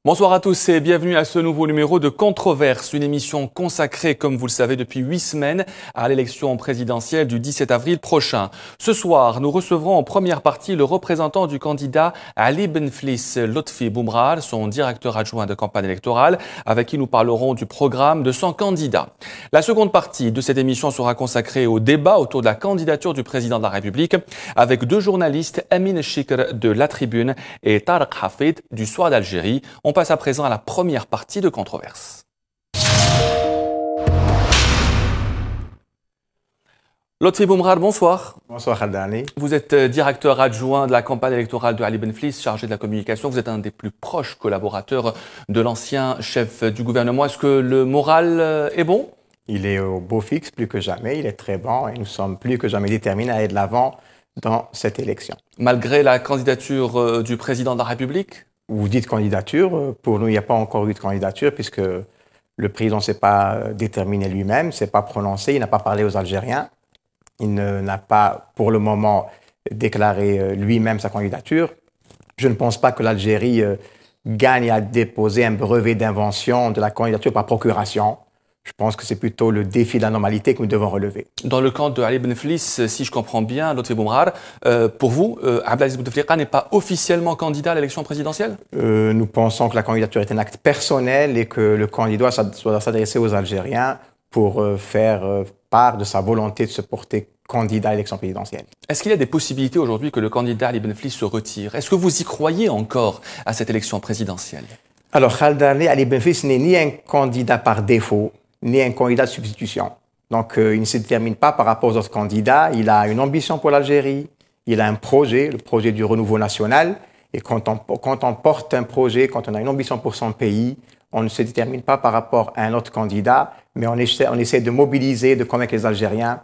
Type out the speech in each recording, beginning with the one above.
Bonsoir à tous et bienvenue à ce nouveau numéro de Controverse, une émission consacrée, comme vous le savez, depuis 8 semaines à l'élection présidentielle du 17 avril prochain. Ce soir, nous recevrons en première partie le représentant du candidat Ali Benflis Lotfi Boumrad, son directeur adjoint de campagne électorale, avec qui nous parlerons du programme de son candidat. La seconde partie de cette émission sera consacrée au débat autour de la candidature du président de la République, avec deux journalistes, Amin Chikr de La Tribune et Tarek Hafid du Soir d'Algérie. On passe à présent à la première partie de Controverse. Lotfi Boumrad, bonsoir. Bonsoir Khaldani. Vous êtes directeur adjoint de la campagne électorale de Ali Benflis, chargé de la communication. Vous êtes un des plus proches collaborateurs de l'ancien chef du gouvernement. Est-ce que le moral est bon? Il est au beau fixe plus que jamais, il est très bon et nous sommes plus que jamais déterminés à aller de l'avant dans cette élection. Malgré la candidature du président de la République? Vous dites candidature, pour nous il n'y a pas encore eu de candidature puisque le président ne s'est pas déterminé lui-même, ne s'est pas prononcé, il n'a pas parlé aux Algériens, il n'a pas pour le moment déclaré lui-même sa candidature. Je ne pense pas que l'Algérie gagne à déposer un brevet d'invention de la candidature par procuration. Je pense que c'est plutôt le défi de la normalité que nous devons relever. Dans le camp de Ali Benflis, si je comprends bien, Lotfi Boumrad, pour vous, Abdelaziz Bouteflika n'est pas officiellement candidat à l'élection présidentielle? Nous pensons que la candidature est un acte personnel et que le candidat doit s'adresser aux Algériens pour faire part de sa volonté de se porter candidat à l'élection présidentielle. Est-ce qu'il y a des possibilités aujourd'hui que le candidat Ali Benflis se retire? Est-ce que vous y croyez encore à cette élection présidentielle? Alors, Khaldani, Ali Benflis n'est ni un candidat par défaut, ni un candidat de substitution. Donc, il ne se détermine pas par rapport aux autres candidats. Il a une ambition pour l'Algérie, il a un projet, le projet du renouveau national. Et quand on porte un projet, quand on a une ambition pour son pays, on ne se détermine pas par rapport à un autre candidat, mais on essaie de mobiliser, de convaincre les Algériens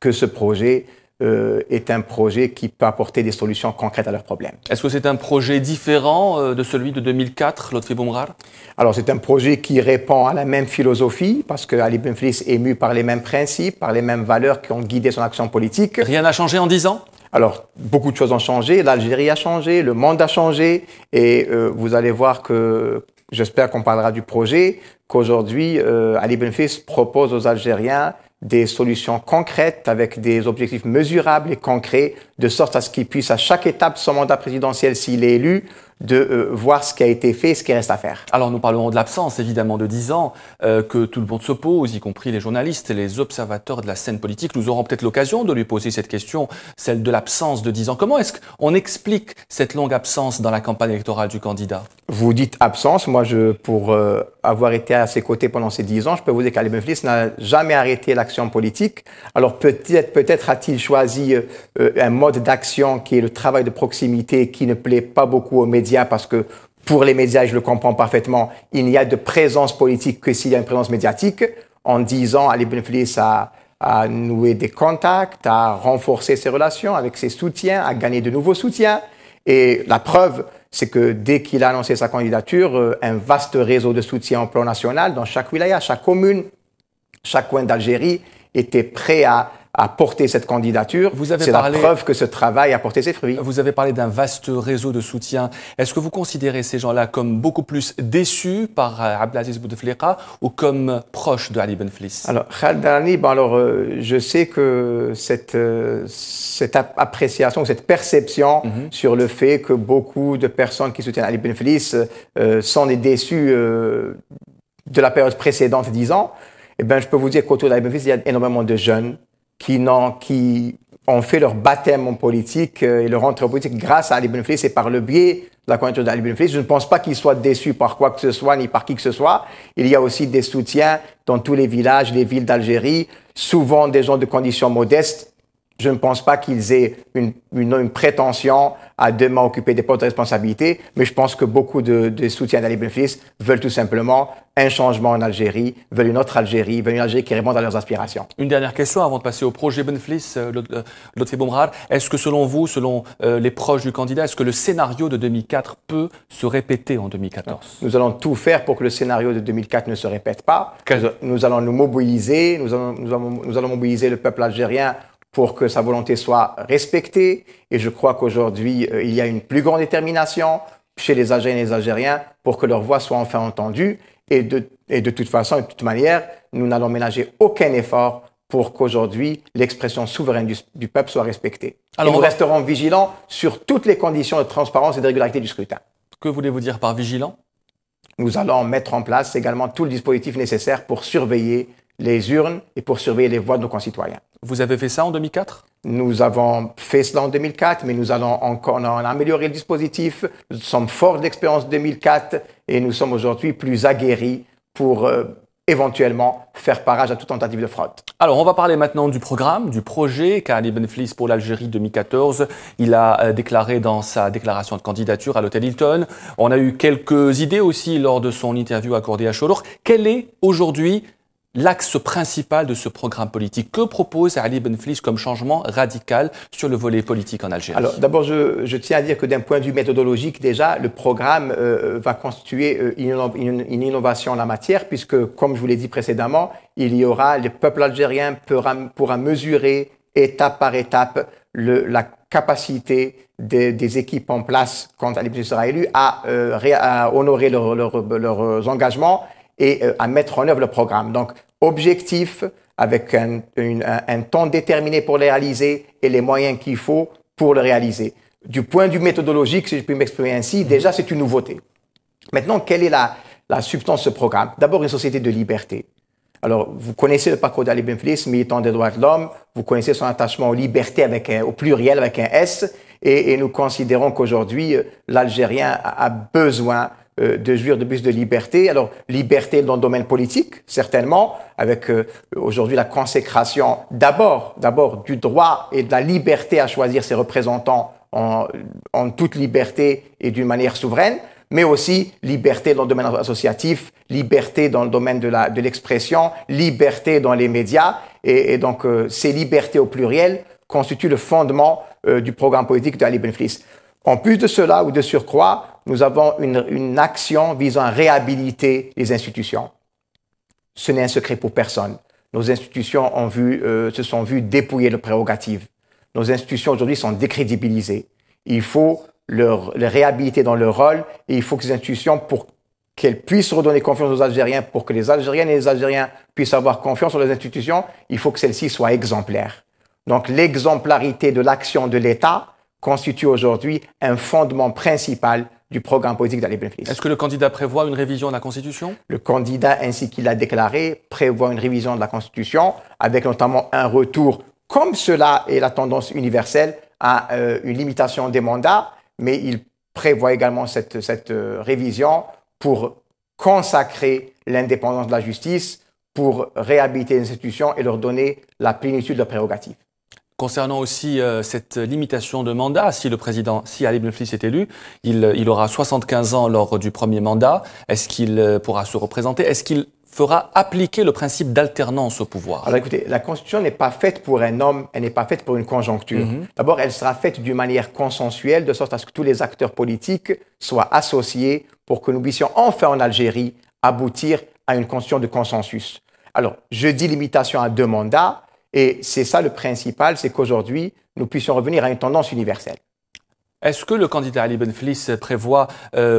que ce projet est un projet qui peut apporter des solutions concrètes à leurs problèmes. Est-ce que c'est un projet différent de celui de 2004, Lotfi Boumrad? Alors, c'est un projet qui répond à la même philosophie, parce que Ali Benflis est mu par les mêmes principes, par les mêmes valeurs qui ont guidé son action politique. Rien n'a changé en 10 ans? Alors, beaucoup de choses ont changé, l'Algérie a changé, le monde a changé, et vous allez voir que, j'espère qu'on parlera du projet, qu'aujourd'hui, Ali Benflis propose aux Algériens des solutions concrètes avec des objectifs mesurables et concrets, de sorte à ce qu'il puisse, à chaque étape de son mandat présidentiel, s'il est élu, de voir ce qui a été fait et ce qui reste à faire. Alors nous parlerons de l'absence, évidemment, de 10 ans, que tout le monde s'oppose, y compris les journalistes et les observateurs de la scène politique. Nous aurons peut-être l'occasion de lui poser cette question, celle de l'absence de 10 ans. Comment est-ce qu'on explique cette longue absence dans la campagne électorale du candidat? Vous dites absence. Moi, pour avoir été à ses côtés pendant ces 10 ans, je peux vous dire qu'Ali Benflis n'a jamais arrêté l'action politique. Alors peut-être a-t-il choisi un mode d'action qui est le travail de proximité, qui ne plaît pas beaucoup aux médias, parce que pour les médias, et je le comprends parfaitement, il n'y a de présence politique que s'il y a une présence médiatique. En 10 ans, Ali Benflis a noué des contacts, a renforcé ses relations avec ses soutiens, a gagné de nouveaux soutiens. Et la preuve, c'est que dès qu'il a annoncé sa candidature, un vaste réseau de soutien au plan national, dans chaque wilaya, chaque commune, chaque coin d'Algérie, était prêt à porter cette candidature. C'est la preuve que ce travail a porté ses fruits. Vous avez parlé d'un vaste réseau de soutien. Est-ce que vous considérez ces gens-là comme beaucoup plus déçus par Abdelaziz Bouteflika ou comme proches de Ali Benflis? Alors, Khaldani, je sais que cette appréciation, cette perception sur le fait que beaucoup de personnes qui soutiennent Ali Benflis sont des déçus de la période précédente, 10 ans, eh bien, je peux vous dire qu'autour d'Ali Benflis, il y a énormément de jeunes qui ont fait leur baptême en politique et leur entrée en politique grâce à Ali Benflis et par le biais de la candidature d'Ali Benflis. Je ne pense pas qu'ils soient déçus par quoi que ce soit ni par qui que ce soit. Il y a aussi des soutiens dans tous les villages, les villes d'Algérie, souvent des gens de conditions modestes. Je ne pense pas qu'ils aient une prétention à demain occuper des postes de responsabilité, mais je pense que beaucoup de soutiens d'Ali Benflis veulent tout simplement un changement en Algérie, veulent une autre Algérie, veulent une Algérie qui réponde à leurs aspirations. Une dernière question avant de passer au projet Benflis, Lotfi Boumrad. Est-ce que selon vous, selon les proches du candidat, est-ce que le scénario de 2004 peut se répéter en 2014? Nous allons tout faire pour que le scénario de 2004 ne se répète pas. Nous allons nous mobiliser, nous allons mobiliser le peuple algérien pour que sa volonté soit respectée. Et je crois qu'aujourd'hui, il y a une plus grande détermination chez les Algériens et les Algériens pour que leur voix soit enfin entendue. Et de toute façon et de toute manière, nous n'allons ménager aucun effort pour qu'aujourd'hui l'expression souveraine du peuple soit respectée. Alors, et nous resterons vigilants sur toutes les conditions de transparence et de régularité du scrutin. Que voulez-vous dire par vigilant? Nous allons mettre en place également tout le dispositif nécessaire pour surveiller les urnes et pour surveiller les voix de nos concitoyens. Vous avez fait ça en 2004? Nous avons fait cela en 2004, mais nous allons encore améliorer le dispositif. Nous sommes forts de l'expérience de 2004 et nous sommes aujourd'hui plus aguerris pour éventuellement faire barrage à toute tentative de fraude. Alors, on va parler maintenant du programme, du projet qu'a Ali Benflis pour l'Algérie 2014. Il a déclaré dans sa déclaration de candidature à l'hôtel Hilton. On a eu quelques idées aussi lors de son interview accordée à Cholour. Quel est aujourd'hui l'axe principal de ce programme politique? Que propose Ali Benflis comme changement radical sur le volet politique en Algérie? Alors, d'abord, je tiens à dire que d'un point de vue méthodologique, déjà, le programme va constituer une innovation en la matière, puisque, comme je vous l'ai dit précédemment, le peuple algérien pourra mesurer étape par étape la capacité des équipes en place quand Ali Benflis sera élu à honorer leurs engagements et à mettre en œuvre le programme. Donc, objectif, avec un temps déterminé pour le réaliser et les moyens qu'il faut pour le réaliser. Du point de vue méthodologique, si je puis m'exprimer ainsi, déjà, c'est une nouveauté. Maintenant, quelle est la substance de ce programme? D'abord, une société de liberté. Alors, vous connaissez le parcours d'Ali Benflis, militant des droits de l'homme, vous connaissez son attachement aux libertés au pluriel avec un S, et nous considérons qu'aujourd'hui, l'Algérien a besoin de jouir de plus de liberté. Alors, liberté dans le domaine politique, certainement, avec aujourd'hui la consécration d'abord du droit et de la liberté à choisir ses représentants en toute liberté et d'une manière souveraine, mais aussi liberté dans le domaine associatif, liberté dans le domaine de l'expression, liberté dans les médias. Et donc, ces libertés au pluriel constituent le fondement du programme politique d'Ali Benflis. En plus de cela, ou de surcroît, nous avons une action visant à réhabiliter les institutions. Ce n'est un secret pour personne. Nos institutions se sont vues dépouillées de prérogatives. Nos institutions aujourd'hui sont décrédibilisées. Il faut les réhabiliter dans leur rôle et il faut que ces institutions, pour qu'elles puissent redonner confiance aux Algériens, pour que les Algériennes et les Algériens puissent avoir confiance dans les institutions, il faut que celles-ci soient exemplaires. Donc l'exemplarité de l'action de l'État constitue aujourd'hui un fondement principal du programme politique d'Ali Benflis. Est-ce que le candidat prévoit une révision de la Constitution? Le candidat, ainsi qu'il l'a déclaré, prévoit une révision de la Constitution, avec notamment un retour, comme cela est la tendance universelle, à une limitation des mandats, mais il prévoit également cette révision pour consacrer l'indépendance de la justice, pour réhabiliter les institutions et leur donner la plénitude de leurs prérogatives. Concernant aussi cette limitation de mandat, si Ali Benflis est élu, il aura 75 ans lors du premier mandat. Est-ce qu'il pourra se représenter? Est-ce qu'il fera appliquer le principe d'alternance au pouvoir? Alors écoutez, la Constitution n'est pas faite pour un homme, elle n'est pas faite pour une conjoncture. D'abord, elle sera faite d'une manière consensuelle, de sorte à ce que tous les acteurs politiques soient associés pour que nous puissions enfin en Algérie aboutir à une Constitution de consensus. Alors, je dis limitation à 2 mandats. Et c'est ça le principal, c'est qu'aujourd'hui, nous puissions revenir à une tendance universelle. Est-ce que le candidat Ali Benflis prévoit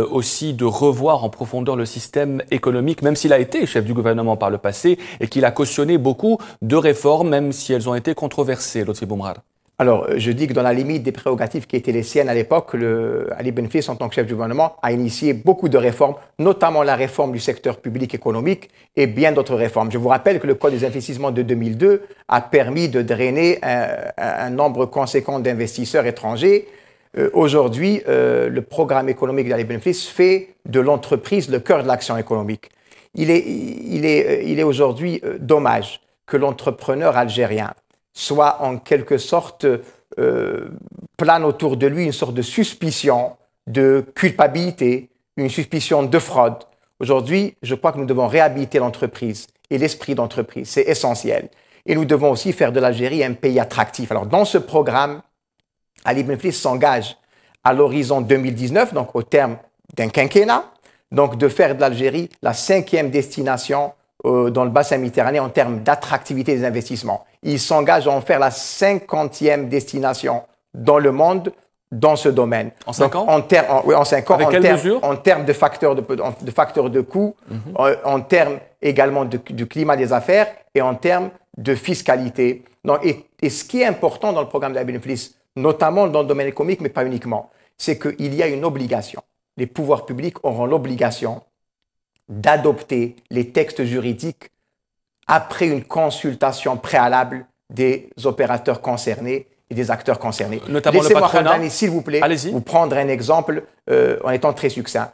aussi de revoir en profondeur le système économique, même s'il a été chef du gouvernement par le passé et qu'il a cautionné beaucoup de réformes, même si elles ont été controversées, Lotfi Boumrad? Alors, je dis que dans la limite des prérogatives qui étaient les siennes à l'époque, Ali Benflis, en tant que chef du gouvernement, a initié beaucoup de réformes, notamment la réforme du secteur public économique et bien d'autres réformes. Je vous rappelle que le Code des investissements de 2002 a permis de drainer un nombre conséquent d'investisseurs étrangers. Aujourd'hui, le programme économique d'Ali Benflis fait de l'entreprise le cœur de l'action économique. Il est aujourd'hui dommage que l'entrepreneur algérien soit en quelque sorte plane autour de lui une sorte de suspicion, de culpabilité, une suspicion de fraude. Aujourd'hui, je crois que nous devons réhabiliter l'entreprise et l'esprit d'entreprise. C'est essentiel. Et nous devons aussi faire de l'Algérie un pays attractif. Alors, dans ce programme, Ali Benflis s'engage à l'horizon 2019, donc au terme d'un quinquennat, donc de faire de l'Algérie la 5e destination dans le bassin méditerranéen en termes d'attractivité des investissements. Il s'engage à en faire la 50e destination dans le monde dans ce domaine. En 5 ans? Oui, en 5 ans. Avec quelles mesures? En termes de facteurs de coût, en termes également du climat des affaires et en termes de fiscalité. Donc, et ce qui est important dans le programme d'Ali Benflis, notamment dans le domaine économique, mais pas uniquement, c'est qu'il y a une obligation. Les pouvoirs publics auront l'obligation d'adopter les textes juridiques après une consultation préalable des opérateurs concernés et des acteurs concernés. Notamment le patronat. Laissez-moi, s'il vous plaît, vous prendre un exemple en étant très succinct.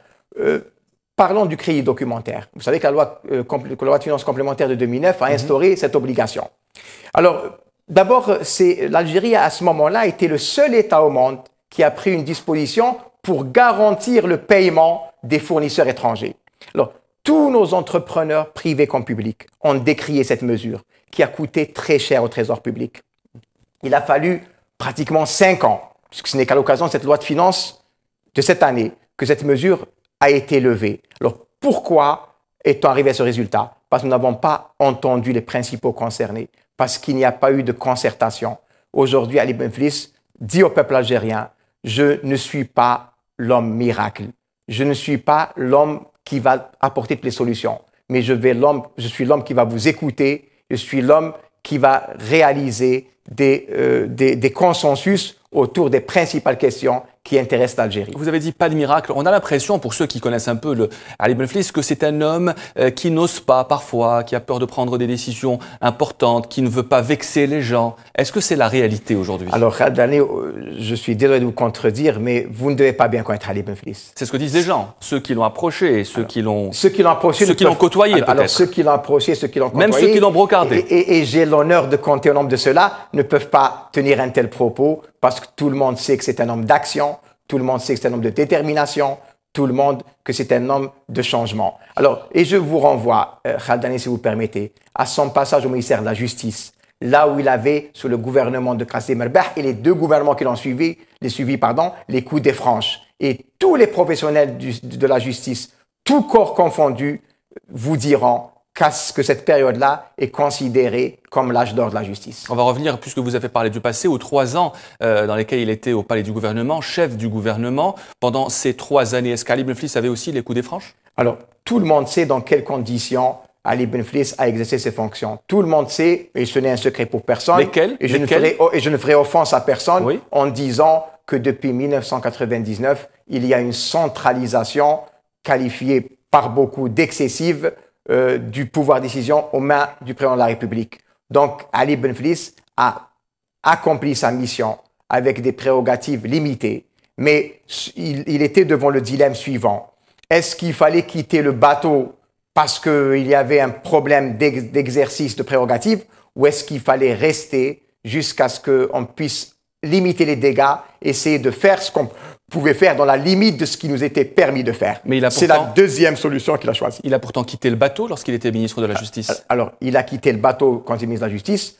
Parlons du crédit documentaire. Vous savez que la loi de finances complémentaire de 2009 a instauré cette obligation. Alors, d'abord, l'Algérie, à ce moment-là, était le seul État au monde qui a pris une disposition pour garantir le paiement des fournisseurs étrangers. Alors, tous nos entrepreneurs, privés comme publics, ont décrié cette mesure qui a coûté très cher au Trésor public. Il a fallu pratiquement 5 ans, puisque ce n'est qu'à l'occasion de cette loi de finances de cette année que cette mesure a été levée. Alors, pourquoi est-on arrivé à ce résultat? Parce que nous n'avons pas entendu les principaux concernés, parce qu'il n'y a pas eu de concertation. Aujourd'hui, Ali Benflis dit au peuple algérien, je ne suis pas l'homme miracle, je ne suis pas l'homme qui va apporter toutes les solutions, mais je suis l'homme qui va vous écouter, je suis l'homme qui va réaliser des consensus autour des principales questions qui intéressent l'Algérie. Vous avez dit pas de miracle. On a l'impression, pour ceux qui connaissent un peu Ali Benflis, que c'est un homme qui n'ose pas parfois, qui a peur de prendre des décisions importantes, qui ne veut pas vexer les gens. Est-ce que c'est la réalité aujourd'hui? Alors, Khaldani, je suis désolé de vous contredire, mais vous ne devez pas bien connaître Ali Benflis. C'est ce que disent les gens, ceux qui l'ont approché, ceux qui l'ont côtoyé peut-être. Alors, ceux qui l'ont approché, ceux qui l'ont côtoyé. Même ceux qui l'ont brocardé. Et j'ai l'honneur de compter au nombre de ceux-là, ne peuvent pas tenir un tel propos, parce que tout le monde sait que c'est un homme d'action, tout le monde sait que c'est un homme de détermination, tout le monde que c'est un homme de changement. Alors, et je vous renvoie, Khaldani, si vous permettez, à son passage au ministère de la Justice, là où il avait, sous le gouvernement de Kassim Merbah et les deux gouvernements qui l'ont suivi, les coups des franches. Et tous les professionnels de la justice, tout corps confondu, vous diront que cette période-là est considérée comme l'âge d'or de la justice. On va revenir, puisque vous avez parlé du passé, aux 3 ans dans lesquels il était au palais du gouvernement, chef du gouvernement. Pendant ces 3 années, est-ce qu'Ali Benflis avait aussi les coups des franches? Alors, tout le monde sait dans quelles conditions Ali Benflis a exercé ses fonctions. Tout le monde sait, et ce n'est un secret pour personne. Lesquelles? Et je ne ferai offense à personne en disant que depuis 1999, il y a une centralisation qualifiée par beaucoup d'excessive du pouvoir de décision aux mains du président de la République. Donc, Ali Benflis a accompli sa mission avec des prérogatives limitées, mais il était devant le dilemme suivant. Est-ce qu'il fallait quitter le bateau parce qu'il y avait un problème d'exercice de prérogatives, ou est-ce qu'il fallait rester jusqu'à ce qu'on puisse limiter les dégâts, essayer de faire ce qu'on pouvait faire dans la limite de ce qui nous était permis de faire. C'est la deuxième solution qu'il a choisie. Il a pourtant quitté le bateau lorsqu'il était ministre de la Justice. Alors, il a quitté le bateau quand il était ministre de la Justice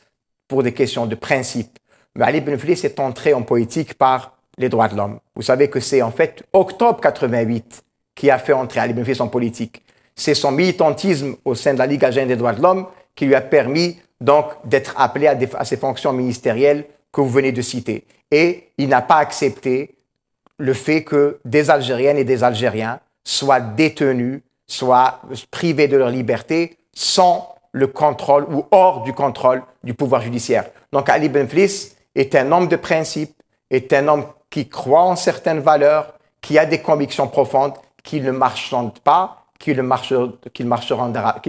pour des questions de principe. Mais Ali Benflis est entré en politique par les droits de l'homme. Vous savez que c'est en fait octobre 88 qui a fait entrer Ali Benflis en politique. C'est son militantisme au sein de la Ligue algérienne des droits de l'homme qui lui a permis donc d'être appelé à ces fonctions ministérielles que vous venez de citer. Et il n'a pas accepté le fait que des Algériennes et des Algériens soient détenus, soient privés de leur liberté sans le contrôle ou hors du contrôle du pouvoir judiciaire. Donc Ali Benflis est un homme de principe, est un homme qui croit en certaines valeurs, qui a des convictions profondes, qui ne marchande pas, qui ne marchandera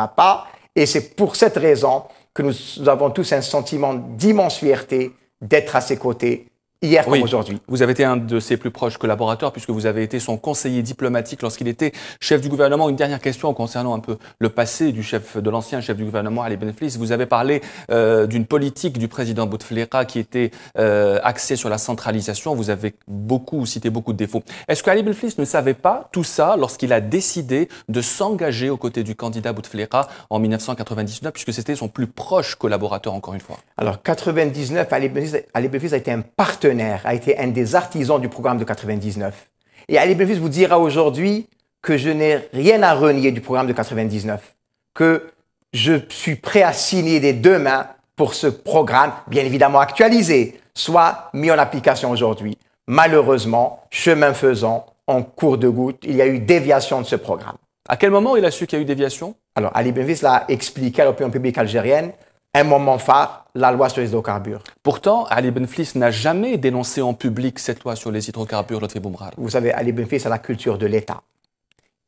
pas. Et c'est pour cette raison que nous avons tous un sentiment d'immense fierté d'être à ses côtés, hier comme aujourd'hui. Vous avez été un de ses plus proches collaborateurs puisque vous avez été son conseiller diplomatique lorsqu'il était chef du gouvernement. Une dernière question concernant un peu le passé de l'ancien chef du gouvernement, Ali Benflis. Vous avez parlé d'une politique du président Bouteflika qui était axée sur la centralisation. Vous avez cité beaucoup de défauts. Est-ce que Ali Benflis ne savait pas tout ça lorsqu'il a décidé de s'engager aux côtés du candidat Bouteflika en 1999 puisque c'était son plus proche collaborateur encore une fois? Alors, 99, Ali Benflis a été un partenaire, a été un des artisans du programme de 99. Et Ali Benflis vous dira aujourd'hui que je n'ai rien à renier du programme de 99, que je suis prêt à signer des 2 mains pour ce programme, bien évidemment actualisé, soit mis en application aujourd'hui. Malheureusement, chemin faisant, en cours de goutte, il y a eu déviation de ce programme. À quel moment il a su qu'il y a eu déviation? Alors, Ali Benflis l'a expliqué à l'opinion publique algérienne, un moment phare, la loi sur les hydrocarbures. Pourtant, Ali Benflis n'a jamais dénoncé en public cette loi sur les hydrocarbures, Lotfi Boumral. Vous savez, Ali Benflis a la culture de l'État.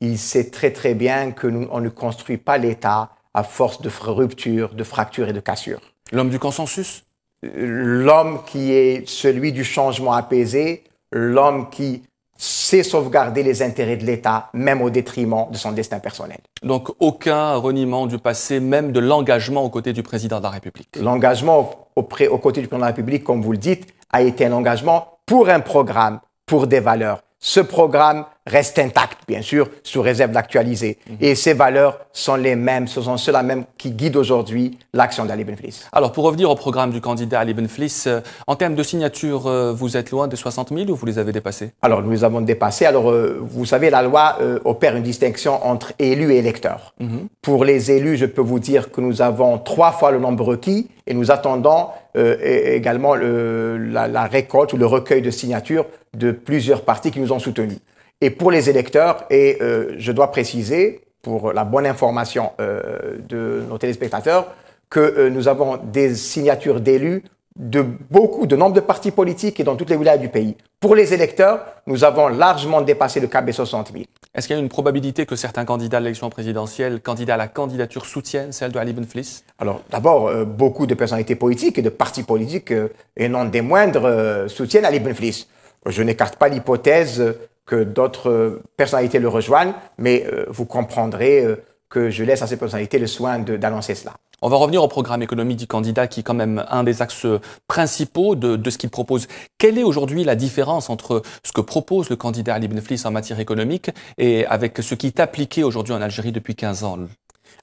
Il sait très très bien on ne construit pas l'État à force de ruptures, de fractures et de cassures. L'homme du consensus? L'homme qui est celui du changement apaisé, l'homme qui sait sauvegarder les intérêts de l'État, même au détriment de son destin personnel. Donc aucun reniement du passé, même de l'engagement aux côtés du président de la République. L'engagement aux côtés du président de la République, comme vous le dites, a été un engagement pour un programme, pour des valeurs. Ce programme reste intact, bien sûr, sous réserve d'actualiser. Et ces valeurs sont les mêmes, ce sont ceux-là mêmes qui guident aujourd'hui l'action d'Ali Benflis. Alors, pour revenir au programme du candidat Ali Benflis, en termes de signatures, vous êtes loin des 60 000 ou vous les avez dépassés? Alors, nous les avons dépassés. Alors, vous savez, la loi opère une distinction entre élus et électeurs. Pour les élus, je peux vous dire que nous avons 3 fois le nombre requis et nous attendons également la récolte ou le recueil de signatures de plusieurs partis qui nous ont soutenus. Et pour les électeurs, et je dois préciser, pour la bonne information de nos téléspectateurs, que nous avons des signatures d'élus de nombre de partis politiques et dans toutes les wilayas du pays. Pour les électeurs, nous avons largement dépassé le cap des 60 000. Est-ce qu'il y a une probabilité que certains candidats à l'élection présidentielle, candidats à la candidature, soutiennent celle de Ali Benflis? Alors, d'abord, beaucoup de personnalités politiques et de partis politiques, et non des moindres, soutiennent Ali Benflis. Je n'écarte pas l'hypothèse que d'autres personnalités le rejoignent, mais vous comprendrez que je laisse à ces personnalités le soin d'annoncer cela. On va revenir au programme économique du candidat qui est quand même un des axes principaux de ce qu'il propose. Quelle est aujourd'hui la différence entre ce que propose le candidat Ali Benflis en matière économique et avec ce qui est appliqué aujourd'hui en Algérie depuis 15 ans?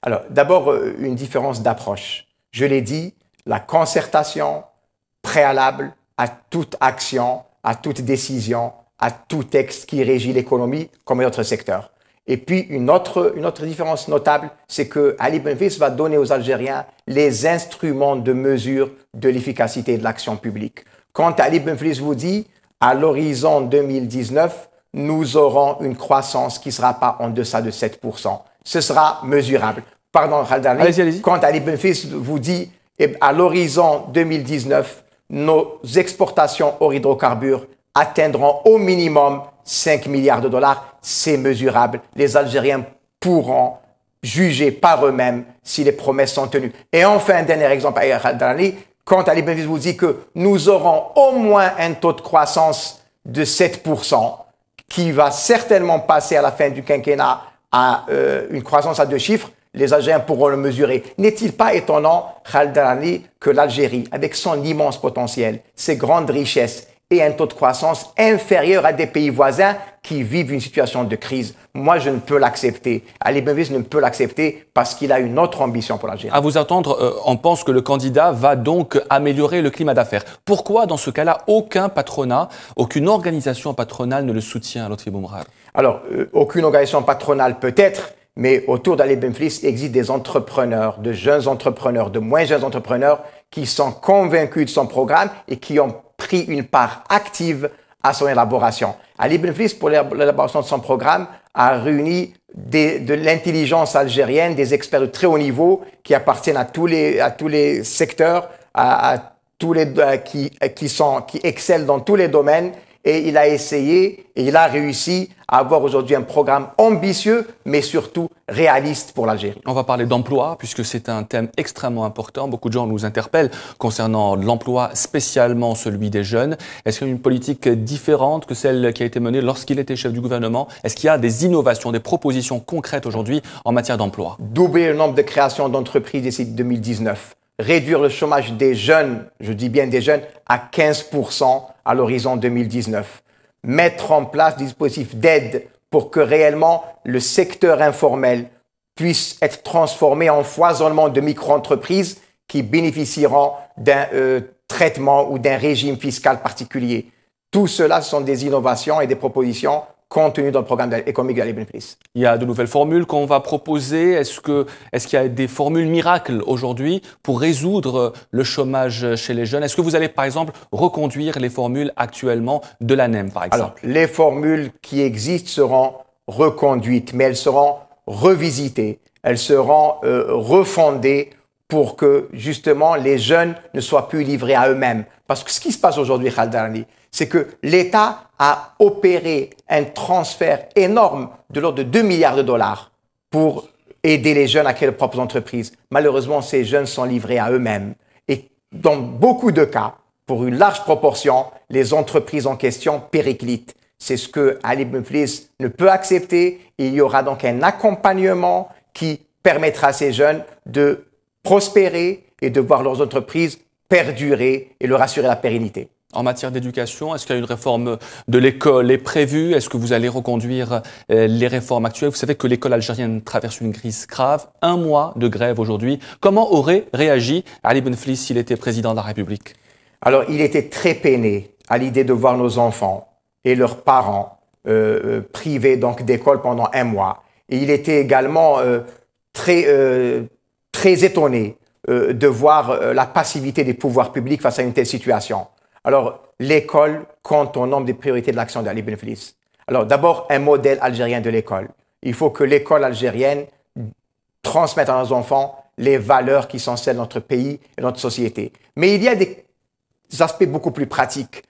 Alors, d'abord, une différence d'approche. Je l'ai dit, la concertation préalable à toute action, à toute décision, à tout texte qui régit l'économie comme un autre secteur. Et puis, une autre différence notable, c'est que Ali Benflis va donner aux Algériens les instruments de mesure de l'efficacité de l'action publique. Quand Ali Benflis vous dit, à l'horizon 2019, nous aurons une croissance qui ne sera pas en deçà de 7%. Ce sera mesurable. Pardon, Khaldani. Allez-y. Quand Ali Benflis vous dit, à l'horizon 2019, nos exportations hors hydrocarbures atteindront au minimum 5 milliards de dollars, c'est mesurable. Les Algériens pourront juger par eux-mêmes si les promesses sont tenues. Et enfin, un dernier exemple, quand Ali Benflis vous dit que nous aurons au moins un taux de croissance de 7%, qui va certainement passer à la fin du quinquennat à une croissance à 2 chiffres, les Algériens pourront le mesurer. N'est-il pas étonnant, Khaldani, que l'Algérie, avec son immense potentiel, ses grandes richesses, et un taux de croissance inférieur à des pays voisins qui vivent une situation de crise? Moi, je ne peux l'accepter. Ali Benflis ne peut l'accepter parce qu'il a une autre ambition pour l'Algérie. À vous attendre, on pense que le candidat va donc améliorer le climat d'affaires. Pourquoi, dans ce cas-là, aucun patronat, aucune organisation patronale ne le soutient, Lotfi Boumral? Alors, aucune organisation patronale peut-être, mais autour d'Ali Benflis, il existe des entrepreneurs, de jeunes entrepreneurs, de moins jeunes entrepreneurs qui sont convaincus de son programme et qui ont pris une part active à son élaboration. Ali Benflis, pour l'élaboration de son programme, a réuni de l'intelligence algérienne, des experts de très haut niveau qui appartiennent à tous les secteurs, qui excellent dans tous les domaines. Et il a essayé et il a réussi à avoir aujourd'hui un programme ambitieux, mais surtout réaliste pour l'Algérie. On va parler d'emploi, puisque c'est un thème extrêmement important. Beaucoup de gens nous interpellent concernant l'emploi, spécialement celui des jeunes. Est-ce qu'il y a une politique différente que celle qui a été menée lorsqu'il était chef du gouvernement? Est-ce qu'il y a des innovations, des propositions concrètes aujourd'hui en matière d'emploi? Doubler le nombre de créations d'entreprises d'ici 2019. Réduire le chômage des jeunes, je dis bien des jeunes, à 15% à l'horizon 2019. Mettre en place des dispositifs d'aide pour que réellement le secteur informel puisse être transformé en foisonnement de micro-entreprises qui bénéficieront d'un traitement ou d'un régime fiscal particulier. Tout cela sont des innovations et des propositions contenues dans le programme économique d'Ali Benflis. Il y a de nouvelles formules qu'on va proposer. Est-ce qu'il y a des formules miracles aujourd'hui pour résoudre le chômage chez les jeunes? Est-ce que vous allez, par exemple, reconduire les formules actuellement de l'ANEM, par exemple? Alors, les formules qui existent seront reconduites, mais elles seront revisitées, elles seront refondées pour que, justement, les jeunes ne soient plus livrés à eux-mêmes. Parce que ce qui se passe aujourd'hui, Khaled Darani, c'est que l'État a opéré un transfert énorme de l'ordre de 2 milliards de dollars pour aider les jeunes à créer leurs propres entreprises. Malheureusement, ces jeunes sont livrés à eux-mêmes. Et dans beaucoup de cas, pour une large proportion, les entreprises en question périclitent. C'est ce que Ali Benflis ne peut accepter. Il y aura donc un accompagnement qui permettra à ces jeunes de prospérer et de voir leurs entreprises perdurer et leur assurer la pérennité. En matière d'éducation, est-ce qu'il y a une réforme de l'école est prévue? Est-ce que vous allez reconduire les réformes actuelles? Vous savez que l'école algérienne traverse une crise grave. 1 mois de grève aujourd'hui. Comment aurait réagi Ali Benflis s'il était président de la République? Alors, il était très peiné à l'idée de voir nos enfants et leurs parents privés donc d'école pendant 1 mois. Et il était également très étonné de voir la passivité des pouvoirs publics face à une telle situation. Alors, l'école compte au nombre des priorités de l'action d'Ali Benflis. Alors, d'abord, un modèle algérien de l'école. Il faut que l'école algérienne transmette à nos enfants les valeurs qui sont celles de notre pays et de notre société. Mais il y a des aspects beaucoup plus pratiques.